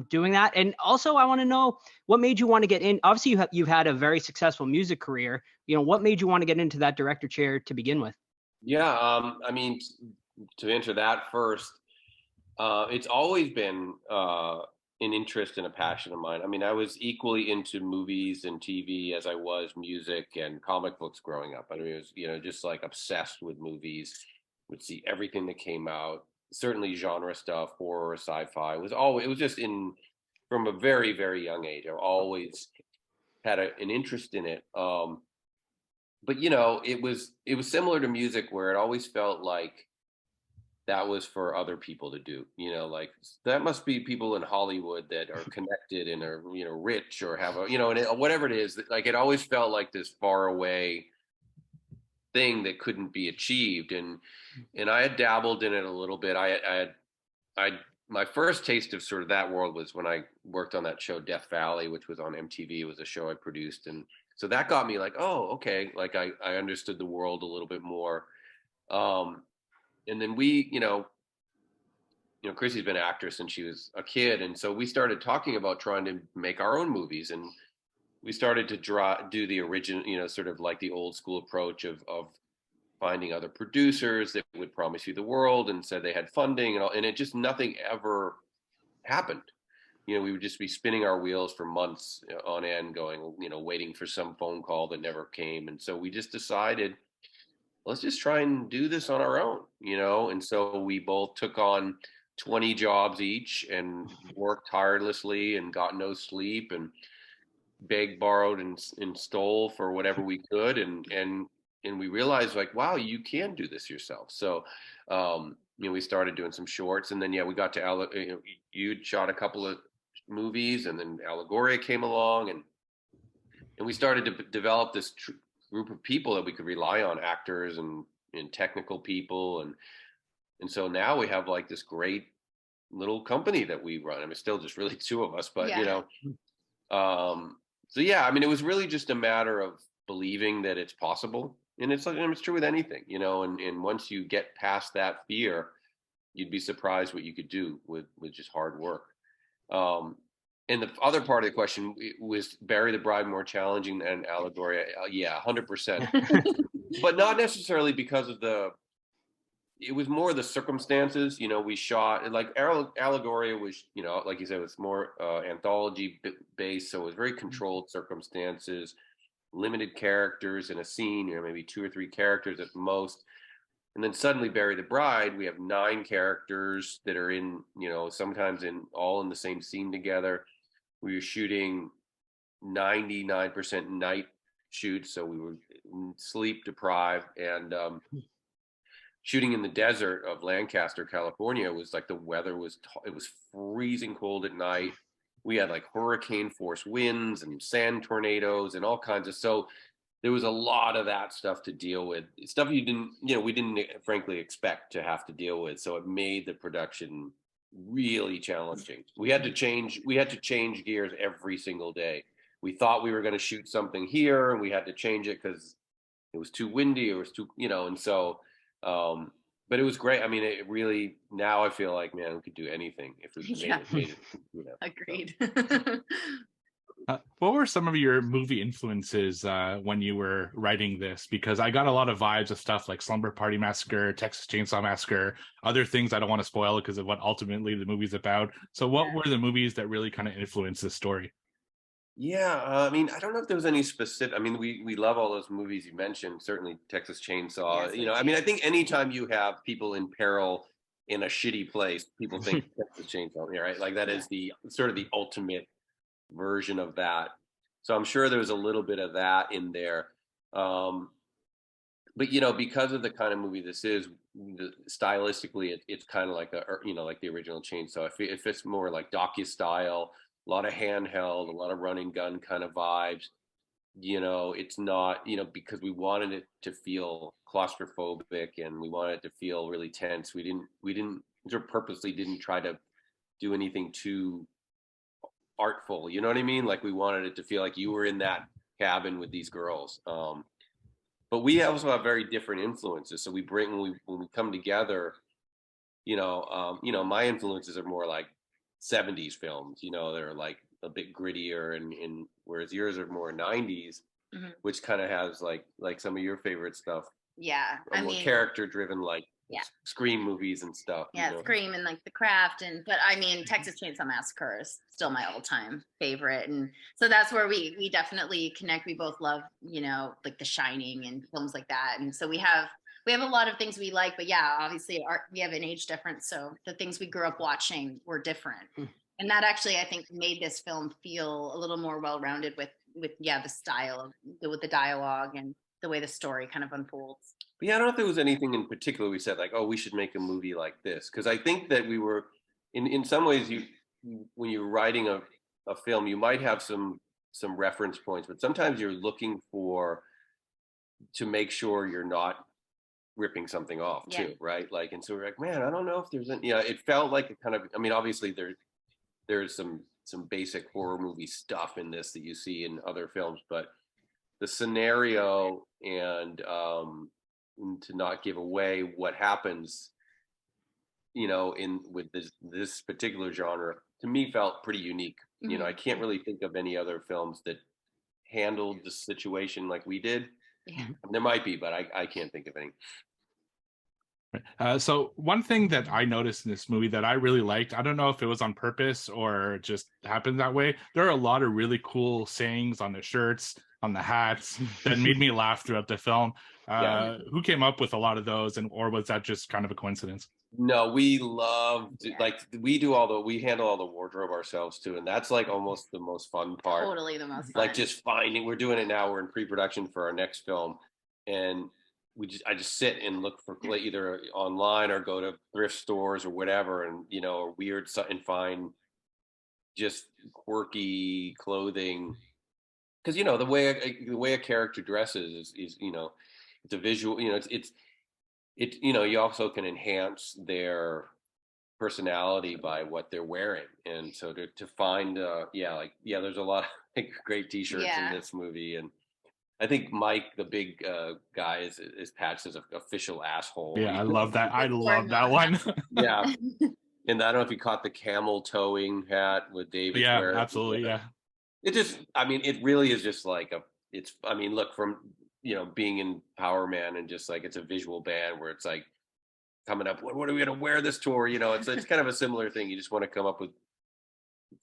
doing that? And also I want to know what made you want to get in. Obviously you've had a very successful music career. What made you want to get into that director chair to begin with? Yeah, I mean, to answer that first, it's always been an interest and a passion of mine. I mean, I was equally into movies and TV as I was music and comic books growing up. I mean, it was, just like obsessed with movies, would see everything that came out, certainly genre stuff, horror, sci-fi. It was just from a very, very young age. I've always had an interest in it. But it was similar to music where it always felt like that was for other people to do, like that must be people in Hollywood that are connected and are, rich or have whatever it is, like it always felt like this far away thing that couldn't be achieved. And I had dabbled in it a little bit. I my first taste of sort of that world was when I worked on that show Death Valley, which was on MTV. It was a show I produced. And so that got me like, oh, okay. Like I understood the world a little bit more. And then Krsy has been an actress since she was a kid. And so we started talking about trying to make our own movies. And we started to do the original, sort of like the old school approach of finding other producers that would promise you the world and said they had funding and all. And it just, nothing ever happened. We would just be spinning our wheels for months on end going, waiting for some phone call that never came. And so we just decided, let's just try and do this on our own, And so we both took on 20 jobs each and worked tirelessly and got no sleep and begged, borrowed, and stole for whatever we could. And we realized like, wow, you can do this yourself. So, we started doing some shorts, and then, we got to, you'd shot a couple of movies, and then Allegoria came along, and we started to develop this group of people that we could rely on, actors and technical people. And so now we have like this great little company that we run. I mean, still just really two of us, but so yeah, I mean, it was really just a matter of believing that it's possible. And it's true with anything, and once you get past that fear, you'd be surprised what you could do with just hard work. And the other part of the question was Bury the Bride more challenging than Allegoria? Yeah, 100%. But not necessarily because of it was more the circumstances. We shot, like Allegoria was, like you said, it was more anthology based. So it was very controlled circumstances, limited characters in a scene, maybe 2 or 3 characters at most. And then suddenly Bury the Bride, we have 9 characters that are in, sometimes all in the same scene together. We were shooting 99% night shoots, so we were sleep deprived, and shooting in the desert of Lancaster, California, was like the weather was it was freezing cold at night. We had like hurricane force winds and sand tornadoes and all kinds of, so there was a lot of that stuff to deal with, stuff we didn't frankly expect to have to deal with. So it made the production really challenging. We had to change gears every single day. We thought we were going to shoot something here, and we had to change it because it was too windy, or it was too, and so but it was great. I mean, it really, now I feel like, man, we could do anything if we made it. Agreed. What were some of your movie influences when you were writing this? Because I got a lot of vibes of stuff like Slumber Party Massacre, Texas Chainsaw Massacre, other things I don't want to spoil because of what ultimately the movie's about. So what were the movies that really kind of influenced the story? Yeah, I mean, I don't know if there was any specific. I mean, we love all those movies you mentioned. Certainly, Texas Chainsaw. Yes, I mean, I think anytime you have people in peril in a shitty place, people think Texas Chainsaw, right? Like that is the sort of the ultimate version of that. So I'm sure there was a little bit of that in there. But because of the kind of movie this is, stylistically, it's kind of like like the original Chainsaw. If it's more like docu style, a lot of handheld, a lot of running gun kind of vibes. It's not, because we wanted it to feel claustrophobic and we wanted it to feel really tense. We didn't purposely didn't try to do anything too artful. You know what I mean? Like we wanted it to feel like you were in that cabin with these girls. But we also have very different influences. So we bring when we come together, my influences are more like 70s films. They're like a bit grittier, and whereas yours are more 90s, which kind of has like some of your favorite stuff. Yeah, more character driven, like Scream movies and stuff. Yeah, Scream and like The Craft, but I mean Texas Chainsaw Massacre is still my all-time favorite, and so that's where we definitely connect. We both love like The Shining and films like that, and so we have a lot of things we like. But yeah, obviously we have an age difference, so the things we grew up watching were different, and that actually I think made this film feel a little more well-rounded with the style with the dialogue and the way the story kind of unfolds. But yeah, I don't know if there was anything in particular we said like, oh, we should make a movie like this, because I think that we were in some ways, when you're writing a film, you might have some reference points, but sometimes you're looking to make sure you're not ripping something off too, right? Like, and so we're like, man, I don't know if there's any, it felt like a kind of, I mean, obviously there's some basic horror movie stuff in this that you see in other films, but the scenario and to not give away what happens, in with this particular genre, to me felt pretty unique. I can't really think of any other films that handled the situation like we did. Yeah. There might be, but I can't think of any. So one thing that I noticed in this movie that I really liked, I don't know if it was on purpose or just happened that way, there are a lot of really cool sayings on the shirts, on the hats that made me laugh throughout the film. Who came up with a lot of those, or was that just kind of a coincidence? No, we loved like we handle all the wardrobe ourselves too, and that's like almost the most fun part. Totally the most fun. Like just finding, we're doing it now. We're in pre-production for our next film, and I just sit and look for either online or go to thrift stores or whatever, and or weird and find just quirky clothing, because the way a character dresses is it's a visual, it's you also can enhance their personality by what they're wearing, and so to find there's a lot of great t-shirts in this movie. And I think Mike, the big guy, is patched as an official asshole. Yeah, I love that. I love that one. Yeah. And I don't know if you caught the camel towing hat with David. Yeah, absolutely. Yeah. It just, I mean, it really is just like look, from, being in Power Man, and just like, it's a visual band where it's like coming up, what are we going to wear this tour? It's kind of a similar thing. You just want to come up with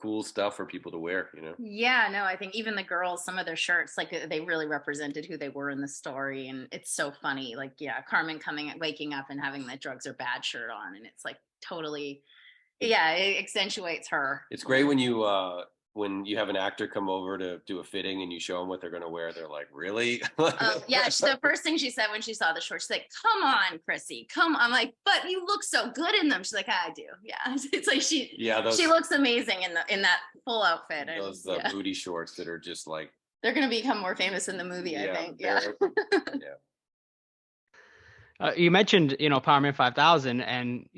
cool stuff for people to wear, Yeah, no, I think even the girls, some of their shirts, like they really represented who they were in the story, and it's so funny. Like, Carmen waking up and having the drugs are bad shirt on, and it's like totally, it accentuates her. It's great when you have an actor come over to do a fitting and you show them what they're going to wear. They're like, really? The first thing she said when she saw the shorts, she's like, come on, Krsy, come on. I'm like, but you look so good in them. She's like, I do. Yeah. It's like she looks amazing in that full outfit. Those booty shorts that are just like, they're going to become more famous in the movie, I think. Yeah. You mentioned, Power Man 5000, and,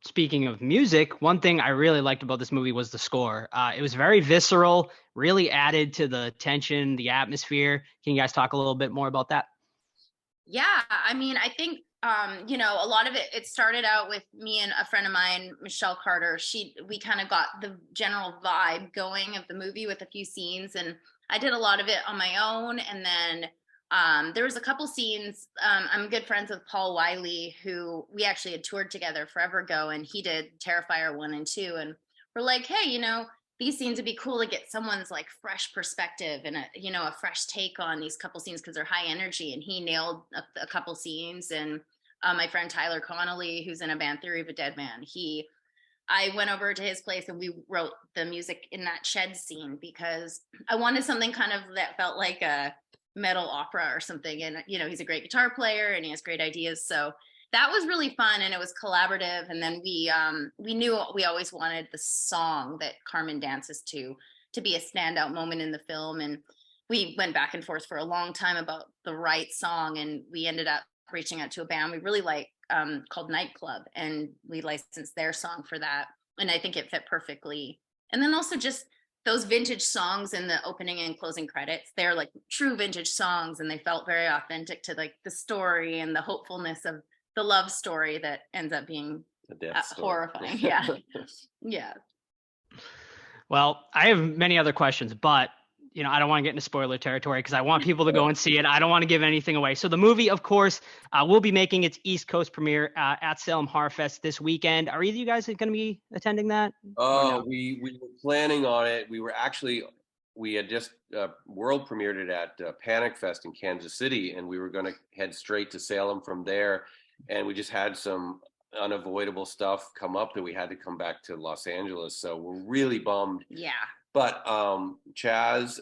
speaking of music, one thing I really liked about this movie was the score. It was very visceral, really added to the tension, the atmosphere. Can you guys talk a little bit more about that? Yeah, I mean, I think, a lot of it started out with me and a friend of mine, Michelle Carter. We kind of got the general vibe going of the movie with a few scenes, and I did a lot of it on my own, and then there was a couple scenes. I'm good friends with Paul Wiley, who we actually had toured together forever ago, and he did Terrifier 1 and 2. And we're like, hey, these scenes would be cool to get someone's like fresh perspective and a fresh take on these couple scenes, because they're high energy. And he nailed a couple scenes. And my friend Tyler Connolly, who's in a band, Theory of a Dead Man, I went over to his place and we wrote the music in that shed scene, because I wanted something kind of that felt like a metal opera or something. And he's a great guitar player and he has great ideas, so that was really fun, and it was collaborative. And then we knew we always wanted the song that Carmen dances to be a standout moment in the film, and we went back and forth for a long time about the right song, and we ended up reaching out to a band we really like called Nightclub, and we licensed their song for that, and I think it fit perfectly. And then also just those vintage songs in the opening and closing credits, they're like true vintage songs, and they felt very authentic to like the story and the hopefulness of the love story that ends up being horrifying. Yeah. Yeah. Well, I have many other questions, but I don't want to get into spoiler territory because I want people to go and see it. I don't want to give anything away. So the movie, of course, will be making its East Coast premiere at Salem Horror Fest this weekend. Are either of you guys going to be attending that? Oh, we were planning on it. We had just world premiered it at Panic Fest in Kansas City, and we were going to head straight to Salem from there. And we just had some unavoidable stuff come up that we had to come back to Los Angeles. So we're really bummed. Yeah. But Chaz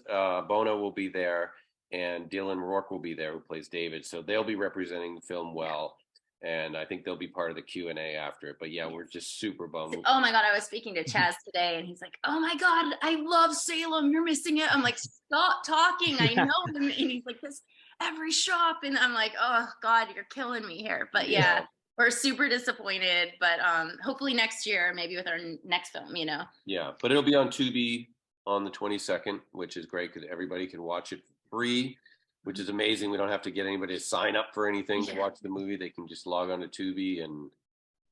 Bono will be there, and Dylan Rourke will be there, who plays David. So they'll be representing the film well, and I think they'll be part of the Q&A after it. But yeah, we're just super bummed. Oh my God, I was speaking to Chaz today, and he's like, "Oh my God, I love Salem. You're missing it." I'm like, "Stop talking. I know." And he's like, "This every shop," and I'm like, "Oh God, you're killing me here." But yeah. We're super disappointed, but hopefully next year, maybe with our next film, Yeah, but it'll be on Tubi on the 22nd, which is great because everybody can watch it free, which is amazing. We don't have to get anybody to sign up for anything to watch the movie. They can just log on to Tubi, and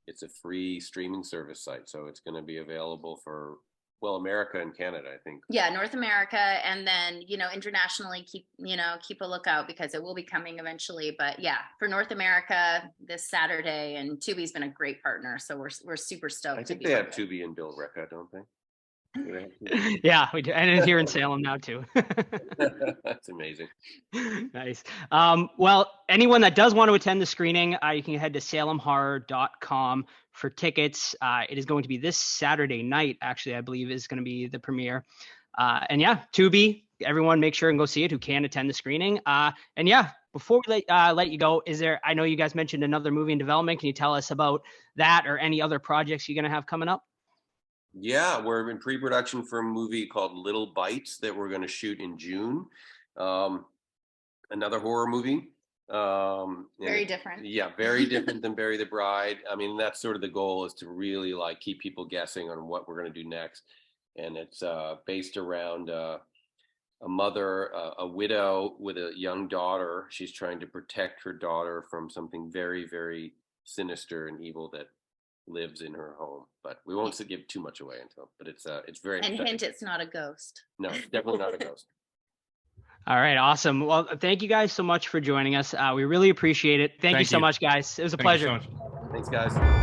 it's a free streaming service site. So it's going to be available for, America and Canada, I think. Yeah, North America, and then, internationally, keep a lookout because it will be coming eventually. But yeah, for North America this Saturday, and Tubi's been a great partner. So we're super stoked. I think they have Tubi in Bill Recca, don't they? Yeah, we do. And it's here in Salem now too. That's amazing. Nice. Well, anyone that does want to attend the screening, you can head to salemhorror.com for tickets. It is going to be this Saturday night, actually, I believe is going to be the premiere. And yeah, Tubi, everyone make sure and go see it who can attend the screening. And yeah, before we let you go, I know you guys mentioned another movie in development. Can you tell us about that or any other projects you're going to have coming up? Yeah, we're in pre-production for a movie called Little Bites that we're going to shoot in June. Another horror movie. Very different. Yeah, very different than Bury the Bride. I mean, that's sort of the goal, is to really keep people guessing on what we're going to do next. And it's based around a mother, a widow with a young daughter. She's trying to protect her daughter from something very, very sinister and evil that lives in her home, but we won't give too much away but it's very and hint it's not a ghost. No, it's definitely not a ghost. All right, awesome. Well, thank you guys so much for joining us. We really appreciate it. Thank you so much, guys. It was a pleasure. Thanks, guys.